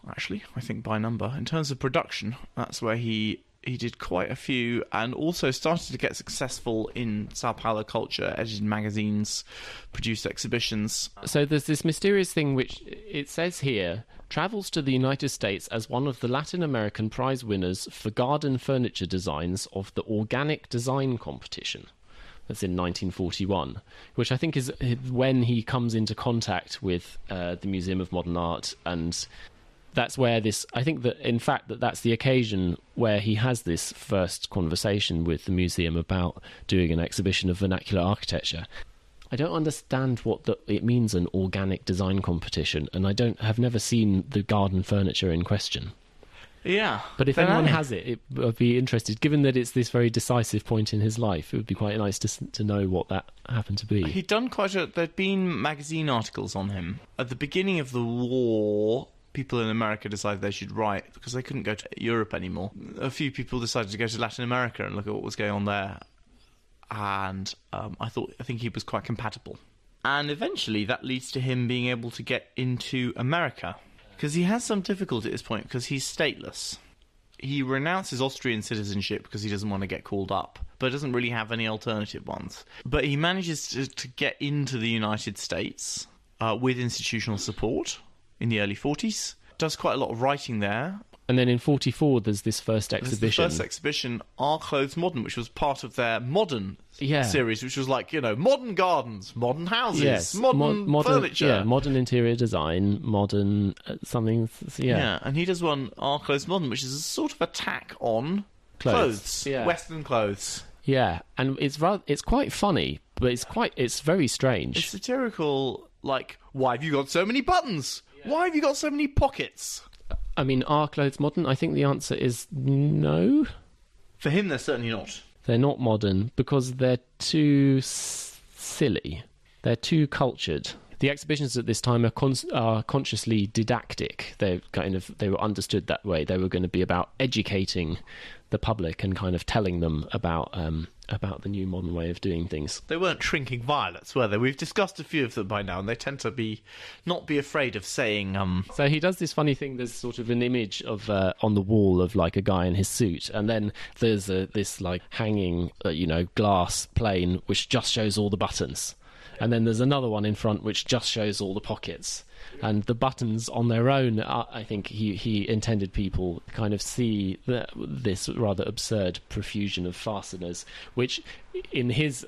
actually. I think by number in terms of production, that's where he did quite a few, and also started to get successful in Sao Paulo culture, edited magazines, produced exhibitions. So there's this mysterious thing which it says here, travels to the United States as one of the Latin American prize winners for garden furniture designs of the Organic Design Competition. That's in 1941, which I think is when he comes into contact with the Museum of Modern Art, and that's where I think that in fact that's the occasion where he has this first conversation with the museum about doing an exhibition of vernacular architecture. I don't understand what it means, an organic design competition, and have never seen the garden furniture in question. Yeah. But if anyone has it would be interested, given that it's this very decisive point in his life. It would be quite nice to know what that happened to be. He'd done there'd been magazine articles on him. At the beginning of the war, people in America decided they should write because they couldn't go to Europe anymore. A few people decided to go to Latin America and look at what was going on there. And I think he was quite compatible. And eventually that leads to him being able to get into America. Because he has some difficulty at this point because he's stateless. He renounces Austrian citizenship because he doesn't want to get called up, but doesn't really have any alternative ones. But he manages to get into the United States with institutional support in the early 40s. Does quite a lot of writing there. And then in 44, there's this first exhibition. There's the first exhibition, Are Clothes Modern, which was part of their modern series, which was like, modern gardens, modern houses, modern furniture. Yeah, modern interior design, modern something, yeah. Yeah, and he does one, Are Clothes Modern, which is a sort of attack on clothes. Yeah. Western clothes. Yeah, and it's quite funny, but it's very strange. It's satirical, like, why have you got so many buttons? Yeah. Why have you got so many pockets? I mean, are clothes modern? I think the answer is no. For him, they're certainly not. They're not modern because they're too silly. They're too cultured. The exhibitions at this time are consciously didactic. They were understood that way. They were going to be about educating the public and kind of telling them about the new modern way of doing things. They weren't shrinking violets, were they? We've discussed a few of them by now, and they tend to not be afraid of saying. So he does this funny thing. There's sort of an image of on the wall of like a guy in his suit, and then there's this like hanging glass plane which just shows all the buttons. And then there's another one in front which just shows all the pockets. And the buttons on their own, I think he intended people to kind of see this rather absurd profusion of fasteners, which in his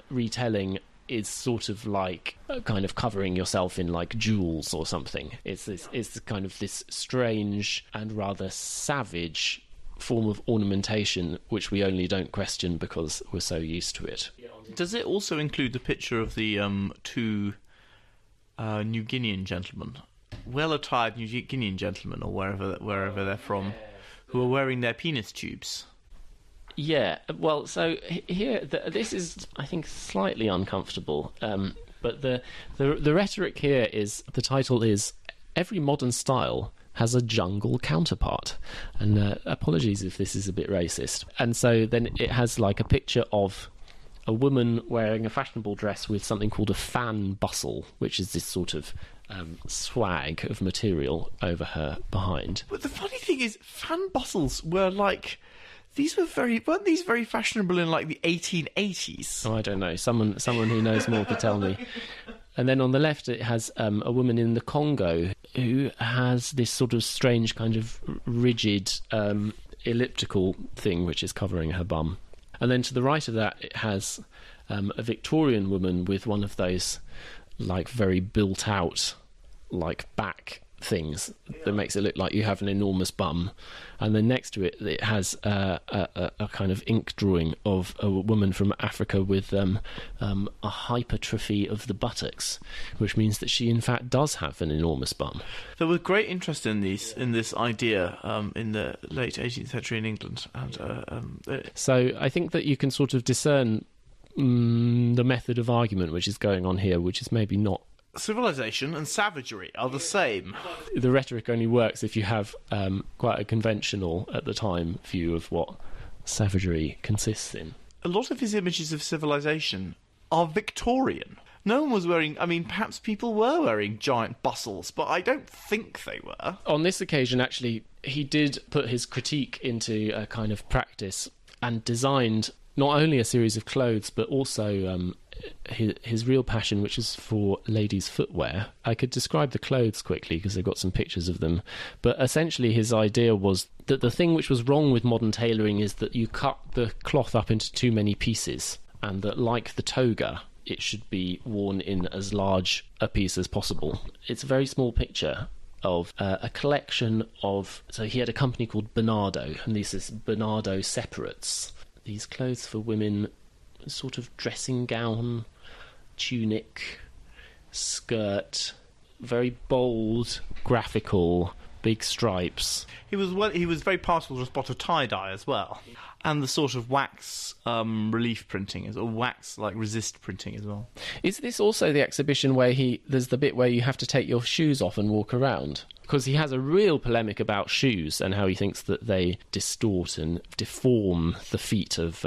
retelling is sort of like kind of covering yourself in like jewels or something. It's kind of this strange and rather savage form of ornamentation which we only don't question because we're so used to it. Does it also include the picture of the two New Guinean gentlemen, well-attired New Guinean gentlemen, or wherever they're from, who are wearing their penis tubes? Yeah, well, so here this is, I think, slightly uncomfortable. But the rhetoric here is, the title is "Every Modern Style Has a Jungle Counterpart," and apologies if this is a bit racist. And so then it has like a picture of a woman wearing a fashionable dress with something called a fan bustle, which is this sort of swag of material over her behind. But the funny thing is, fan bustles were like weren't these very fashionable in like the 1880s? Oh, I don't know. Someone who knows more could tell me. And then on the left, it has a woman in the Congo who has this sort of strange kind of rigid elliptical thing which is covering her bum. And then to the right of that, it has a Victorian woman with one of those like very built out like back things that makes it look like you have an enormous bum. And then next to it, it has a kind of ink drawing of a woman from Africa with a hypertrophy of the buttocks, which means that she in fact does have an enormous bum. There was great interest in this idea in the late 18th century in England. And so I think that you can sort of discern the method of argument which is going on here, which is maybe not. Civilization and savagery are the same. The rhetoric only works if you have quite a conventional, at the time, view of what savagery consists in. A lot of his images of civilization are Victorian. No one was wearing... I mean, perhaps people were wearing giant bustles, but I don't think they were. On this occasion, actually, he did put his critique into a kind of practice and designed not only a series of clothes, but also his real passion, which is for ladies' footwear. I could describe the clothes quickly because I've got some pictures of them. But essentially his idea was that the thing which was wrong with modern tailoring is that you cut the cloth up into too many pieces, and that, like the toga, it should be worn in as large a piece as possible. It's a very small picture of a collection of... So he had a company called Bernardo, and these is Bernardo separates. These clothes for women, sort of dressing gown, tunic, skirt, very bold, graphical, big stripes. He was very partial to a spot of tie-dye as well. And the sort of wax relief printing, or wax like resist printing as well. Is this also the exhibition where there's the bit where you have to take your shoes off and walk around? Because he has a real polemic about shoes and how he thinks that they distort and deform the feet of...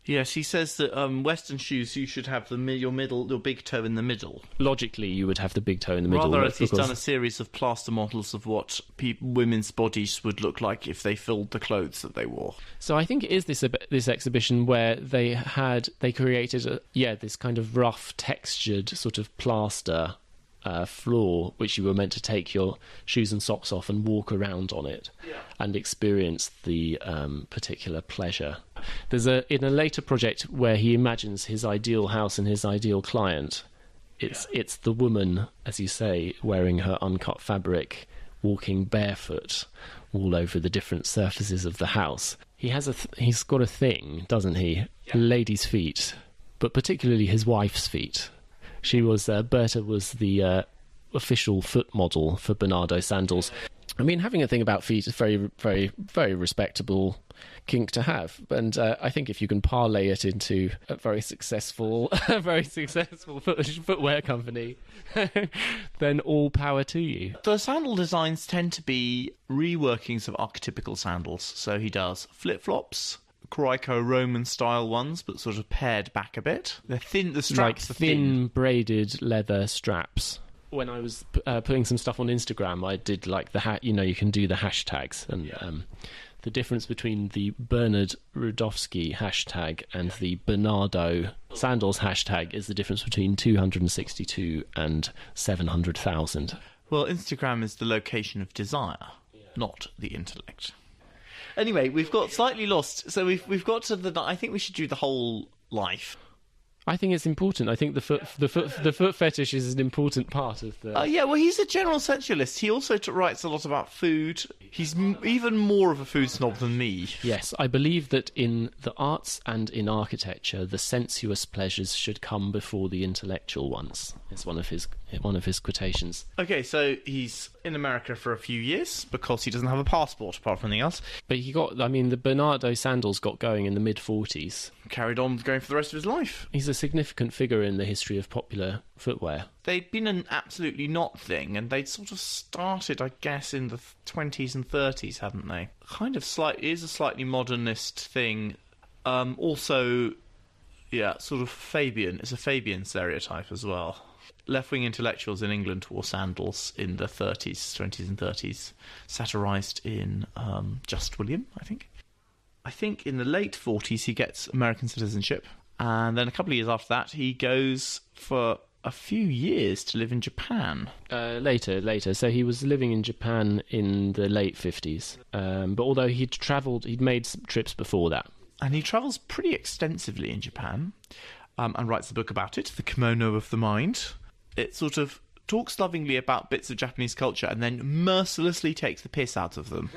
Yes, he says that Western shoes, you should have your big toe in the middle. Logically, you would have the big toe in the middle. Rather, as he's done a series of plaster models of what women's bodies would look like if they filled the clothes that they wore. So I think it is this exhibition where they created this kind of rough, textured sort of plaster floor, which you were meant to take your shoes and socks off and walk around on it and experience the particular pleasure. There's in a later project where he imagines his ideal house and his ideal client. It's the woman, as you say, wearing her uncut fabric, walking barefoot all over the different surfaces of the house. He's got a thing, doesn't he? Yeah. Ladies' feet, but particularly his wife's feet. She was Berta was the official foot model for Bernardo sandals. I mean, having a thing about feet is very, very, very respectable kink to have, and I think if you can parlay it into a very successful footwear company, then all power to you. The sandal designs tend to be reworkings of archetypical sandals. So he does flip-flops, Roman style ones, but sort of pared back a bit. They're thin. The straps are thin braided leather straps. When I was putting some stuff on Instagram, I did like you can do the hashtags, and the difference between the Bernard Rudofsky hashtag and the Bernardo sandals hashtag is the difference between 262 and 700,000. Well, Instagram is the location of desire, not the intellect. Anyway, we've got slightly lost, so we've got to I think we should do the whole life. I think it's important. I think the foot fetish is an important part of the... well, he's a general sensualist. He also writes a lot about food. He's even more of a food snob than me. Yes, I believe that in the arts and in architecture, the sensuous pleasures should come before the intellectual ones. It's one of his quotations. Okay, so he's in America for a few years because he doesn't have a passport apart from anything else. But the Bernardo sandals got going in the mid-40s. Carried on going for the rest of his life. He's a significant figure in the history of popular footwear. They'd been an absolutely not thing, and they'd sort of started, I guess, in the 20s and 30s, hadn't they? Is a slightly modernist thing. Also, sort of Fabian. It's a Fabian stereotype as well. Left-wing intellectuals in England wore sandals in the 20s and 30s, satirised in Just William, I think. I think in the late 40s he gets American citizenship, and then a couple of years after that he goes for a few years to live in Japan. Later. So he was living in Japan in the late 50s. But although he'd made some trips before that. And he travels pretty extensively in Japan, and writes a book about it, The Kimono of the Mind. It sort of talks lovingly about bits of Japanese culture and then mercilessly takes the piss out of them,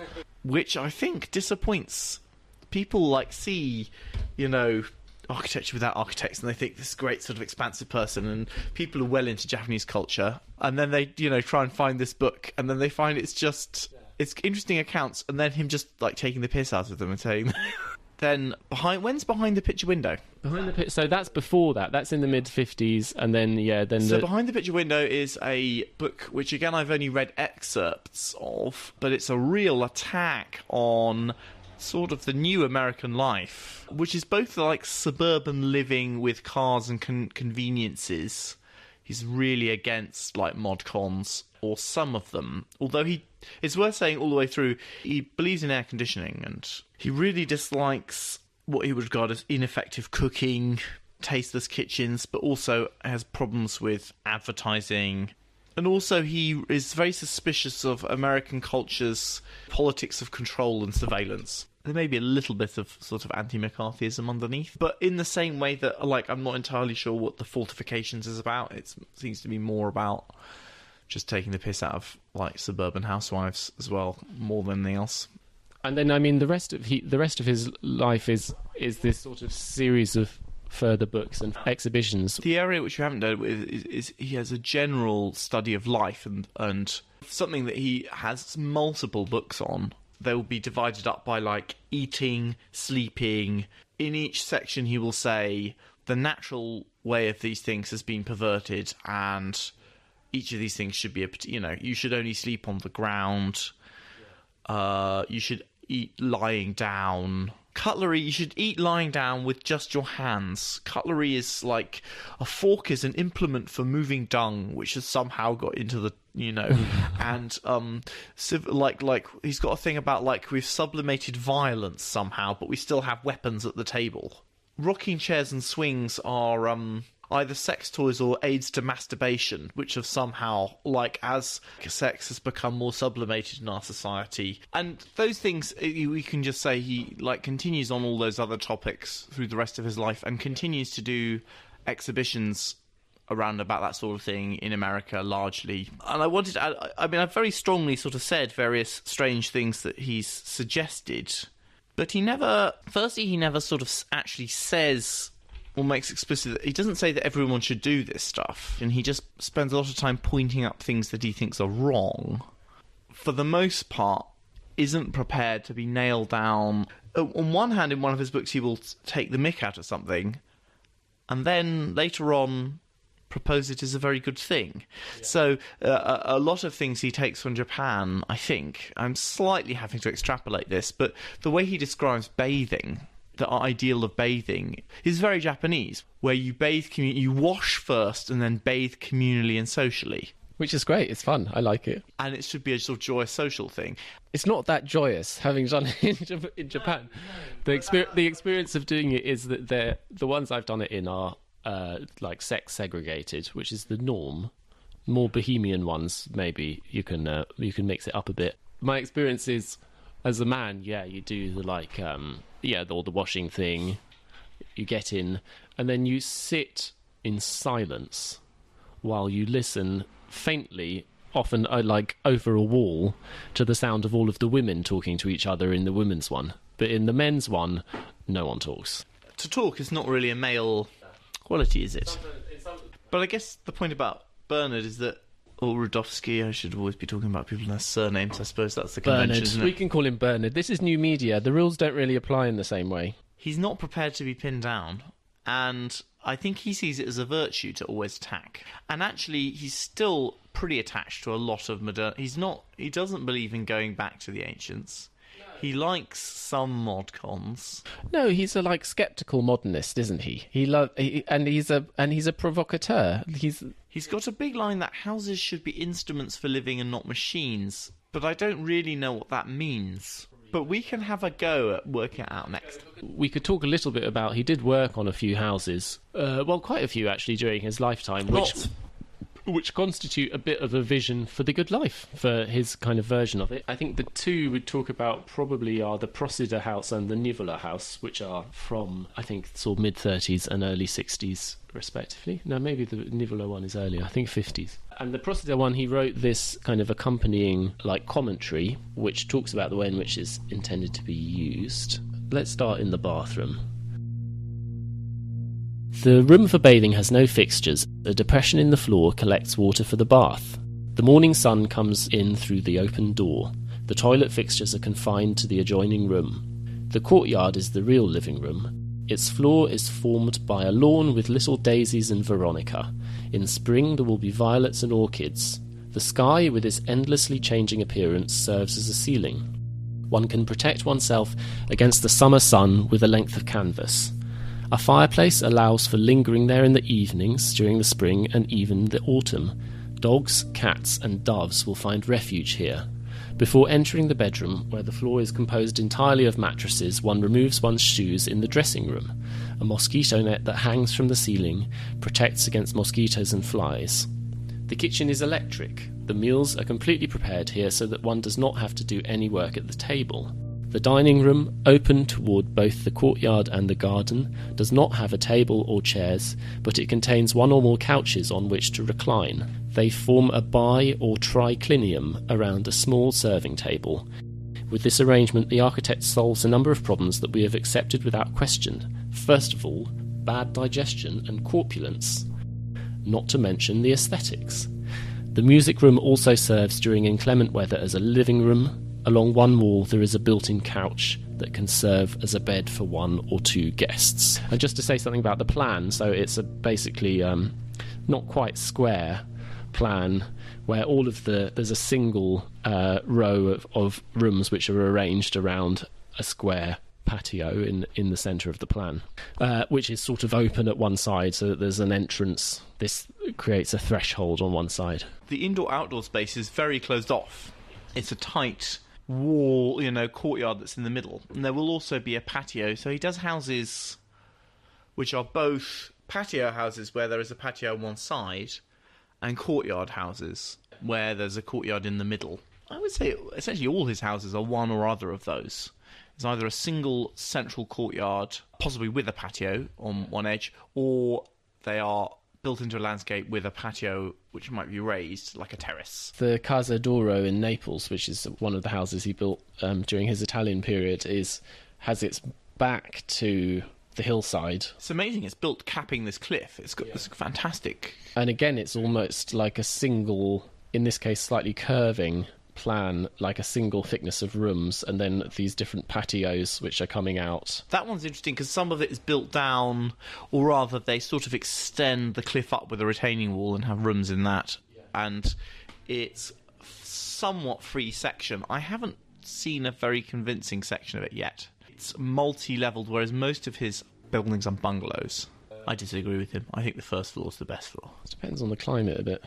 which I think disappoints people. See, architecture without architects, and they think this great sort of expansive person, and people are well into Japanese culture, and then they try and find this book, and then they find it's interesting accounts, and then him just taking the piss out of them and saying then when's Behind the Picture Window? So that's before that. That's in the mid 50s, and then Behind the Picture Window is a book which again I've only read excerpts of, but it's a real attack on sort of the new American life, which is both suburban living with cars and conveniences. He's really against mod cons, or some of them. Although it's worth saying all the way through, he believes in air conditioning, and he really dislikes what he would regard as ineffective cooking, tasteless kitchens, but also has problems with advertising. And also he is very suspicious of American culture's politics of control and surveillance. There may be a little bit of sort of anti-McCarthyism underneath, but in the same way that, I'm not entirely sure what the Fortifications is about. It seems to be more about just taking the piss out of, suburban housewives as well, more than anything else. And then, the rest of his life is this sort of series of further books and exhibitions. The area which we haven't done is he has a general study of life, and something that he has multiple books on. They will be divided up by eating, sleeping. In each section he will say the natural way of these things has been perverted, and each of these things should be you should only sleep on the ground. You should eat lying down. Cutlery, you should eat lying down with just your hands. Cutlery is a fork is an implement for moving dung, which has somehow got into the, and he's got a thing about we've sublimated violence somehow, but we still have weapons at the table. Rocking chairs and swings are either sex toys or aids to masturbation, which have somehow, as sex has become more sublimated in our society. And those things, we can just say he, continues on all those other topics through the rest of his life, and continues to do exhibitions around about that sort of thing in America, largely. And I wanted to add, I've very strongly sort of said various strange things that he's suggested, but he never sort of actually says or makes explicit that he doesn't say that everyone should do this stuff, and he just spends a lot of time pointing up things that he thinks are wrong. For the most part, isn't prepared to be nailed down. On one hand, in one of his books, he will take the mick out of something, and then later on propose it as a very good thing. Yeah. So a lot of things he takes from Japan, I think, I'm slightly having to extrapolate this, but the way he describes bathing, the ideal of bathing, is very Japanese, where you you wash first and then bathe communally and socially. Which is great. It's fun. I like it. And it should be a sort of joyous social thing. It's not that joyous, having done it in Japan. The experience of doing it is that the ones I've done it in are sex segregated, which is the norm. More bohemian ones, maybe you can mix it up a bit. My experience is, as a man, you do all the washing thing. You get in, and then you sit in silence while you listen faintly, often over a wall, to the sound of all of the women talking to each other in the women's one. But in the men's one, no one talks. To talk is not really a male quality, is it? But I guess the point about Bernard is that, or Rudovsky, I should always be talking about people and their surnames. I suppose that's the convention, Bernard. Isn't it? We can call him Bernard. This is new media. The rules don't really apply in the same way. He's not prepared to be pinned down, and I think he sees it as a virtue to always attack. And actually, he's still pretty attached to a lot of modern... He doesn't believe in going back to the ancients. He likes some mod cons. No, he's a skeptical modernist, isn't he? He's a provocateur. He's got a big line that houses should be instruments for living and not machines, but I don't really know what that means. but we can have a go at working it out next. We could talk a little bit about, he did work on a few houses, quite a few actually during his lifetime, which constitute a bit of a vision for the good life, for his kind of version of it. I think the two we'd talk about probably are the Procida house and the Nivola house, which are from, I think, sort of mid-30s and early 60s, respectively. No, maybe the Nivola one is earlier, I think 50s. And the Procida one, he wrote this kind of accompanying, like, commentary, which talks about the way in which it's intended to be used. Let's start in the bathroom. The room for bathing has no fixtures. A depression in the floor collects water for the bath. The morning sun comes in through the open door. The toilet fixtures are confined to the adjoining room. The courtyard is the real living room. Its floor is formed by a lawn with little daisies and veronica. In spring there will be violets and orchids. The sky, with its endlessly changing appearance, serves as a ceiling. One can protect oneself against the summer sun with a length of canvas. A fireplace allows for lingering there in the evenings during the spring and even the autumn. Dogs, cats and doves will find refuge here. Before entering the bedroom, where the floor is composed entirely of mattresses, one removes one's shoes in the dressing room. A mosquito net that hangs from the ceiling protects against mosquitoes and flies. The kitchen is electric. The meals are completely prepared here so that one does not have to do any work at the table. The dining room, open toward both the courtyard and the garden, does not have a table or chairs, but it contains one or more couches on which to recline. They form a bi- or triclinium around a small serving table. With this arrangement, the architect solves a number of problems that we have accepted without question. First of all, bad digestion and corpulence, not to mention the aesthetics. The music room also serves during inclement weather as a living room. Along one wall there is a built-in couch that can serve as a bed for one or two guests. And just to say something about the plan, so it's basically not quite square plan where there's a single row of rooms which are arranged around a square patio in the centre of the plan, which is sort of open at one side so that there's an entrance. This creates a threshold on one side. The indoor-outdoor space is very closed off. It's a tight wall, courtyard that's in the middle. And there will also be a patio. So he does houses which are both patio houses where there is a patio on one side and courtyard houses where there's a courtyard in the middle. I would say essentially all his houses are one or other of those. It's either a single central courtyard, possibly with a patio on one edge, or they are built into a landscape with a patio which might be raised, like a terrace. The Casa d'Oro in Naples, which is one of the houses he built during his Italian period, has its back to the hillside. It's amazing. It's built capping this cliff. It's fantastic. And again, it's almost like a single, in this case slightly curving plan, like a single thickness of rooms, and then these different patios which are coming out. That one's interesting because some of it is built down, or rather they sort of extend the cliff up with a retaining wall and have rooms in that. And it's somewhat free section. I haven't seen a very convincing section of it yet. It's multi-leveled, whereas most of his buildings are bungalows. I disagree with him. I think the first floor is the best floor. It depends on the climate a bit.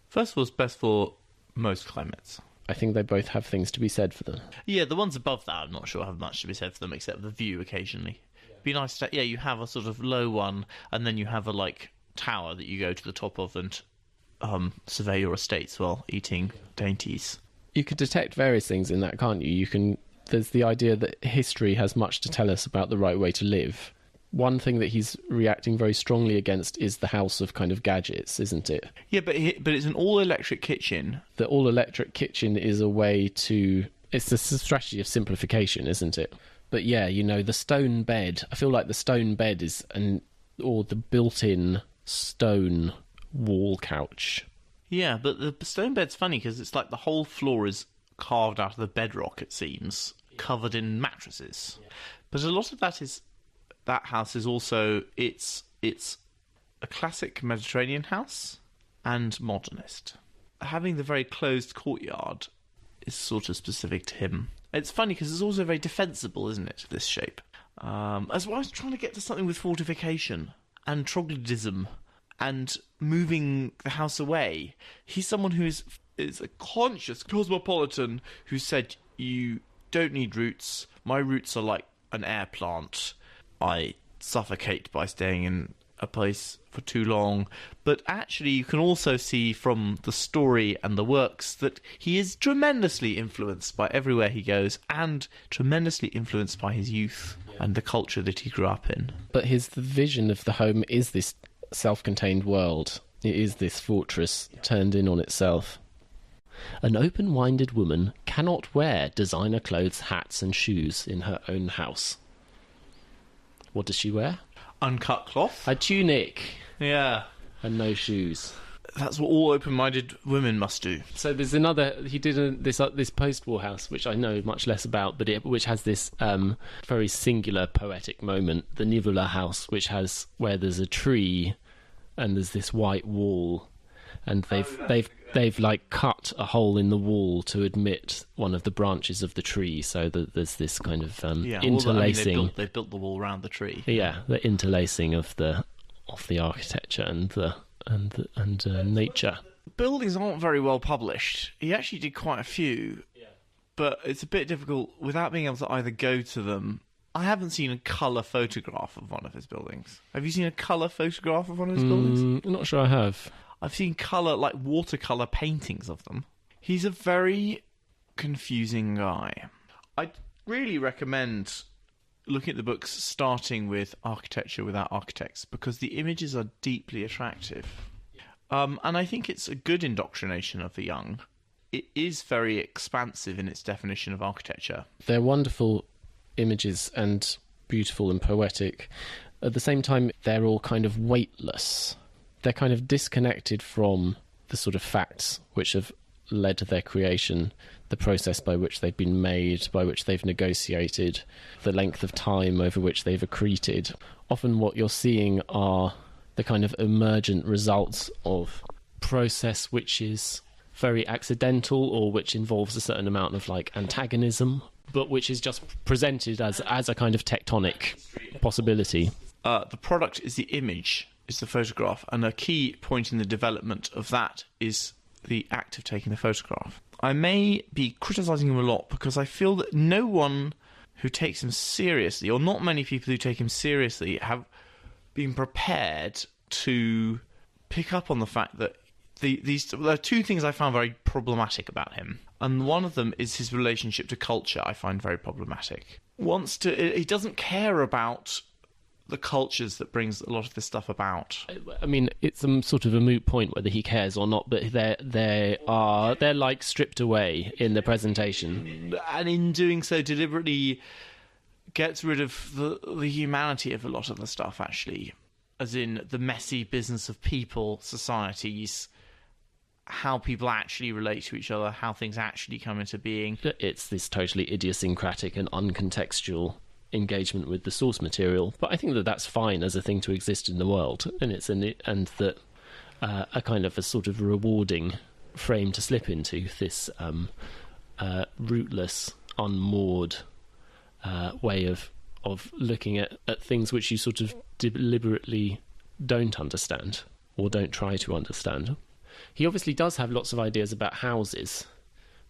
First floor is best for most climates. I think they both have things to be said for them. Yeah, the ones above that I'm not sure have much to be said for them except the view occasionally. It'd be nice to, you have a sort of low one and then you have a tower that you go to the top of and survey your estates while eating dainties. You could detect various things in that, can't you? There's the idea that history has much to tell us about the right way to live. One thing that he's reacting very strongly against is the house of kind of gadgets, isn't it? Yeah, but it's an all-electric kitchen. The all-electric kitchen is a way to... It's a strategy of simplification, isn't it? But yeah, the stone bed. I feel like the stone bed is or the built-in stone wall couch. Yeah, but the stone bed's funny because it's like the whole floor is carved out of the bedrock, it seems, covered in mattresses. Yeah. But a lot of that house is also it's a classic Mediterranean house and modernist. Having the very closed courtyard is sort of specific to him. It's funny because it's also very defensible, isn't it, this shape? As well, I was trying to get to something with fortification and troglodytism and moving the house away. He's someone who is a conscious cosmopolitan who said you don't need roots. My roots are like an air plant. I suffocate by staying in a place for too long. But actually, you can also see from the story and the works that he is tremendously influenced by everywhere he goes, and tremendously influenced by his youth and the culture that he grew up in. But his vision of the home is this self-contained world. It is this fortress turned in on itself. An open-minded woman cannot wear designer clothes, hats and shoes in her own house. What does she wear? Uncut cloth. A tunic. Yeah. And no shoes. That's what all open-minded women must do. So there's another. He did this post-war house, which I know much less about, but which has this very singular poetic moment. The Nivola house, where there's a tree, and there's this white wall, and they've like cut a hole in the wall to admit one of the branches of the tree, so that there's this kind of interlacing. They've built the wall around the tree. Yeah, the interlacing of the architecture and nature. Buildings aren't very well published. He actually did quite a few, but it's a bit difficult without being able to either go to them. I haven't seen a colour photograph of one of his buildings. Have you seen a colour photograph of one of his buildings? I'm not sure I have. I've seen colour, like watercolour paintings of them. He's a very confusing guy. I'd really recommend looking at the books starting with Architecture Without Architects, because the images are deeply attractive. And I think it's a good indoctrination of the young. It is very expansive in its definition of architecture. They're wonderful images and beautiful and poetic. At the same time, they're all kind of weightless. They're kind of disconnected from the sort of facts which have led to their creation, the process by which they've been made, by which they've negotiated, the length of time over which they've accreted. Often what you're seeing are the kind of emergent results of process which is very accidental, or which involves a certain amount of like antagonism, but which is just presented as a kind of tectonic possibility. The product is the image, is the photograph, and a key point in the development of that is the act of taking the photograph. I may be criticising him a lot because I feel that no one who takes him seriously, or not many people who take him seriously, have been prepared to pick up on the fact that there are two things I found very problematic about him. And one of them is his relationship to culture, I find very problematic. He doesn't care about the cultures that brings a lot of this stuff about. I mean, it's a sort of a moot point whether he cares or not, but they're like stripped away in the presentation, and in doing so deliberately gets rid of the humanity of a lot of the stuff, actually, as in the messy business of people, societies, how people actually relate to each other, how things actually come into being. It's this totally idiosyncratic and uncontextual engagement with the source material, but I think that that's fine as a thing to exist in the world, and that a kind of a sort of rewarding frame to slip into, this rootless, unmoored way of looking at things which you sort of deliberately don't understand or don't try to understand. He obviously does have lots of ideas about houses,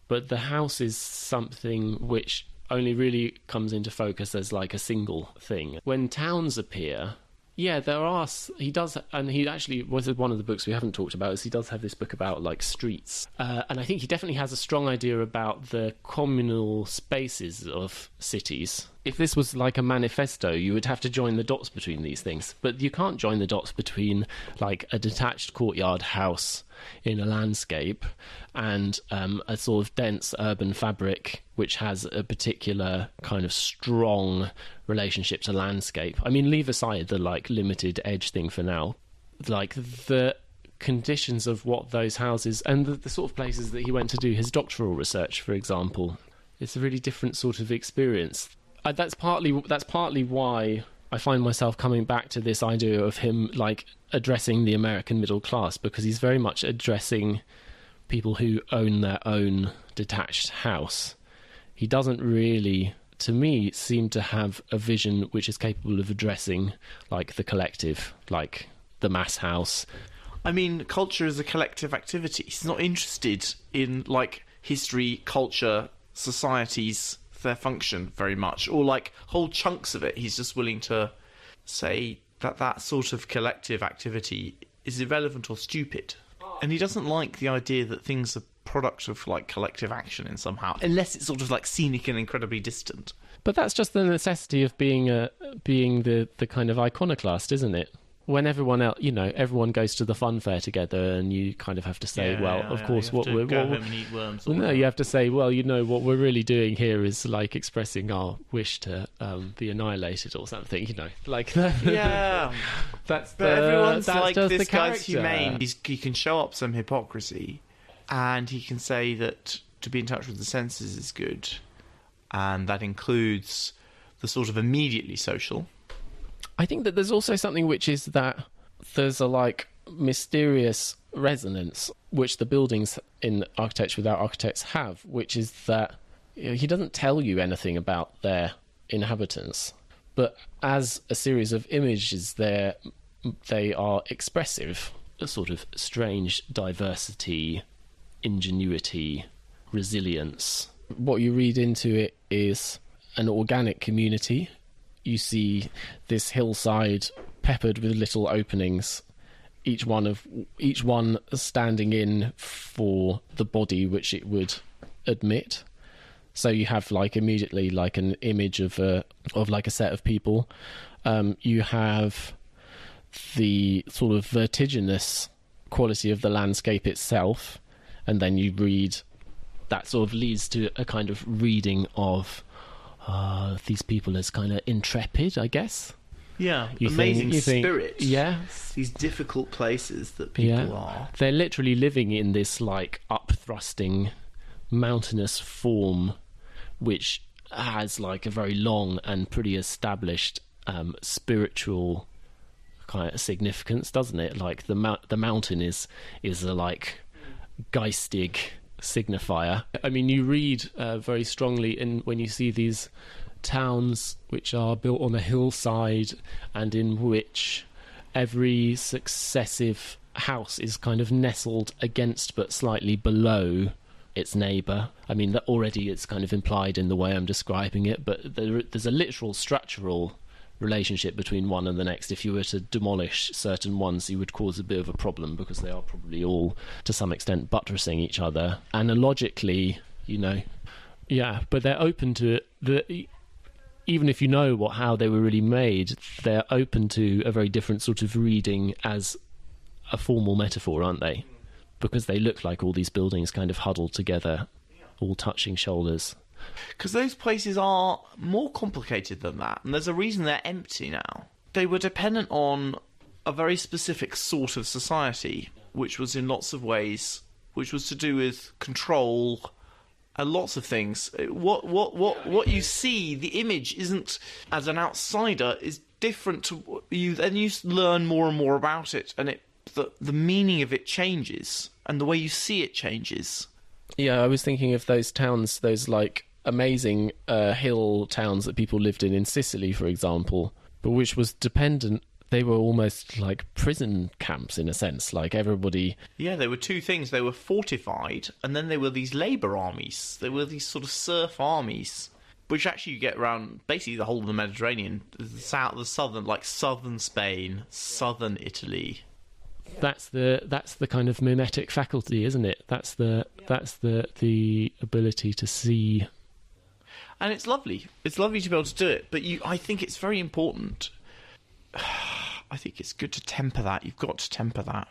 but the house is something which only really comes into focus as like a single thing. When towns appear, he does, and he actually was one of the books we haven't talked about, is he does have this book about like streets, and I think he definitely has a strong idea about the communal spaces of cities. If this was like a manifesto, you would have to join the dots between these things, but you can't join the dots between like a detached courtyard house in a landscape and a sort of dense urban fabric which has a particular kind of strong relationship to landscape. I mean, leave aside the like limited edge thing for now. Like the conditions of what those houses and the sort of places that he went to do his doctoral research, for example, it's a really different sort of experience. That's partly why I find myself coming back to this idea of him like addressing the American middle class, because he's very much addressing people who own their own detached house. He doesn't really, to me, seem to have a vision which is capable of addressing like the collective, like the mass house. I mean, culture is a collective activity. He's not interested in like history, culture, societies, their function very much, or like whole chunks of it. He's just willing to say that sort of collective activity is irrelevant or stupid. And he doesn't like the idea that things are product of like collective action in somehow, unless it's sort of like scenic and incredibly distant. But that's just the necessity of being the kind of iconoclast, isn't it? When everyone else, everyone goes to the fun fair together, and you kind of have to say, of course, what we're go home and eat worms. Well, no, you have to say, what we're really doing here is like expressing our wish to be annihilated or something, like that. Yeah, but everyone's like, just this the guy's character. humane. He can show up some hypocrisy, and he can say that to be in touch with the senses is good, and that includes the sort of immediately social. I think that there's also something which is that there's a like mysterious resonance which the buildings in Architecture Without Architects have, which is that he doesn't tell you anything about their inhabitants, but as a series of images they are expressive, a sort of strange diversity, ingenuity, resilience. What you read into it is an organic community. You see this hillside peppered with little openings, each one standing in for the body which it would admit. So you have like immediately like an image of like a set of people. You have the sort of vertiginous quality of the landscape itself, and then you read that sort of leads to a kind of reading of these people as kind of intrepid, I guess. Yeah, You amazing think, spirit. Yes. These difficult places that people are. They're literally living in this like up-thrusting mountainous form which has like a very long and pretty established spiritual kind of significance, doesn't it? Like the mountain is a like geistig signifier. I mean, you read very strongly when you see these towns which are built on a hillside and in which every successive house is kind of nestled against but slightly below its neighbour. I mean, that already it's kind of implied in the way I'm describing it, but there's a literal structural relationship between one and the next. If you were to demolish certain ones, you would cause a bit of a problem because they are probably all to some extent buttressing each other analogically, but they're open to it. Even if you know how they were really made, they're open to a very different sort of reading as a formal metaphor, aren't they? Because they look like all these buildings kind of huddled together, all touching shoulders. Because those places are more complicated than that, and there's a reason they're empty now. They were dependent on a very specific sort of society, which was in lots of ways, which was to do with control and lots of things. What you see, the image isn't, as an outsider, is different to you. Then you learn more and more about it, and the meaning of it changes, and the way you see it changes. Yeah, I was thinking of those towns, those like amazing hill towns that people lived in Sicily, for example, but which was dependent. They were almost like prison camps in a sense, like everybody... Yeah, there were two things. They were fortified, and then there were these labour armies. There were these sort of serf armies, which actually you get around basically the whole of the Mediterranean, the southern Spain, southern Italy. That's the kind of mimetic faculty, isn't it? That's the ability to see. And it's lovely. It's lovely to be able to do it, but I think it's very important. I think it's good to temper that. You've got to temper that.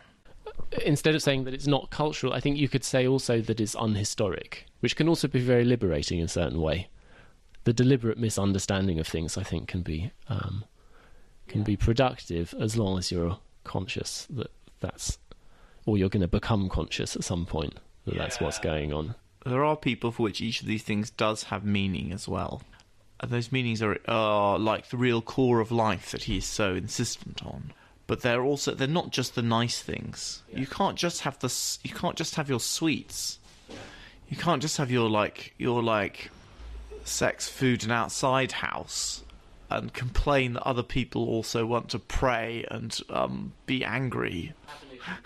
Instead of saying that it's not cultural, I think you could say also that it's unhistoric, which can also be very liberating in a certain way. The deliberate misunderstanding of things, I think, can be productive as long as you're conscious or you're going to become conscious at some point that that's what's going on. There are people for which each of these things does have meaning as well. And those meanings are like the real core of life that he is so insistent on. But they're not just the nice things. Yeah. You can't just have your sweets. You can't just have your sex, food and outside house and complain that other people also want to pray and be angry.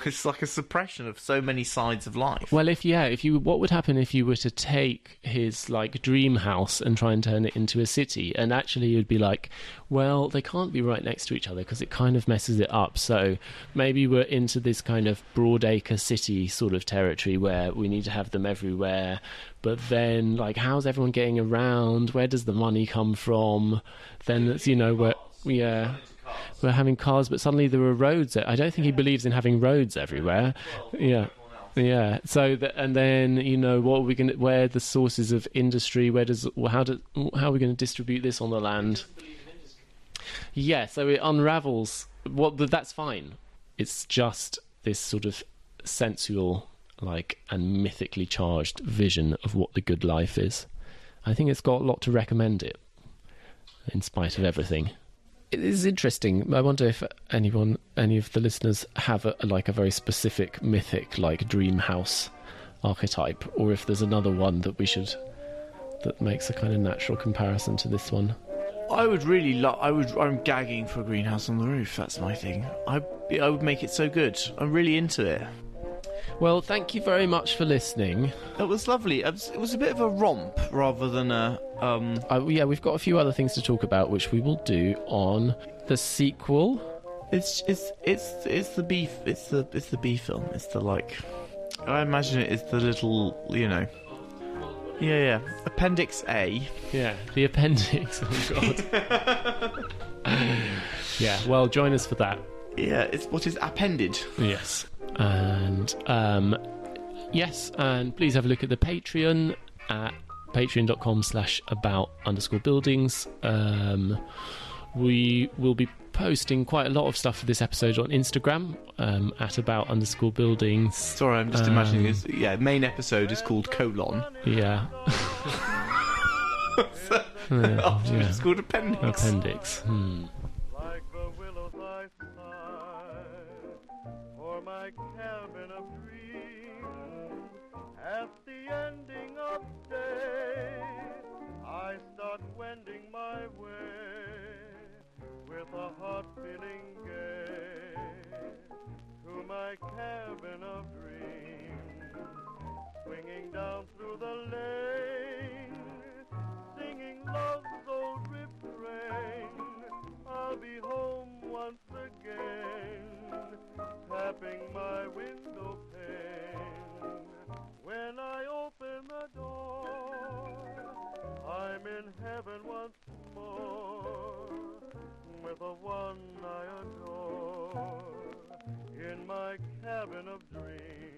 It's like a suppression of so many sides of life. Well, what would happen if you were to take his like dream house and try and turn it into a city? And actually, you'd be like, well, they can't be right next to each other because it kind of messes it up. So maybe we're into this kind of broadacre city sort of territory where we need to have them everywhere. But then, like, how's everyone getting around? Where does the money come from? Then it's, we're having cars, but suddenly there are roads. I don't think he believes in having roads everywhere. Yeah. So and then what are we going? Where are the sources of industry? How are we going to distribute this on the land? Yeah. So it unravels. That's fine. It's just this sort of sensual, and mythically charged vision of what the good life is. I think it's got a lot to recommend it, in spite of everything. It is interesting. I wonder if any of the listeners have a very specific mythic, dream house archetype, or if there's another one that makes a kind of natural comparison to this one. I would really I'm gagging for a greenhouse on the roof. That's my thing. I would make it so good. I'm really into it. Well, thank you very much for listening. It was lovely. It was a bit of a romp rather than a. We've got a few other things to talk about, which we will do on the sequel. It's the B. It's the B film. It's the I imagine it is the little Yeah. Appendix A. Yeah, the appendix. Oh God. Yeah. Well, join us for that. Yeah. It's what is appended. Yes. And and please have a look at the Patreon at patreon.com/about_buildings. We will be posting quite a lot of stuff for this episode on Instagram at about_buildings. Sorry, I'm just imagining this. Yeah, main episode is called colon. Yeah. Afterwards it's called appendix. Appendix. My cabin of dreams, at the ending of day, I start wending my way with a heart feeling gay to my cabin of dreams, swinging down through the lane, singing love's old refrain. I'll be home once again, tapping my window pane. When I open the door, I'm in heaven once more, with the one I adore, in my cabin of dreams.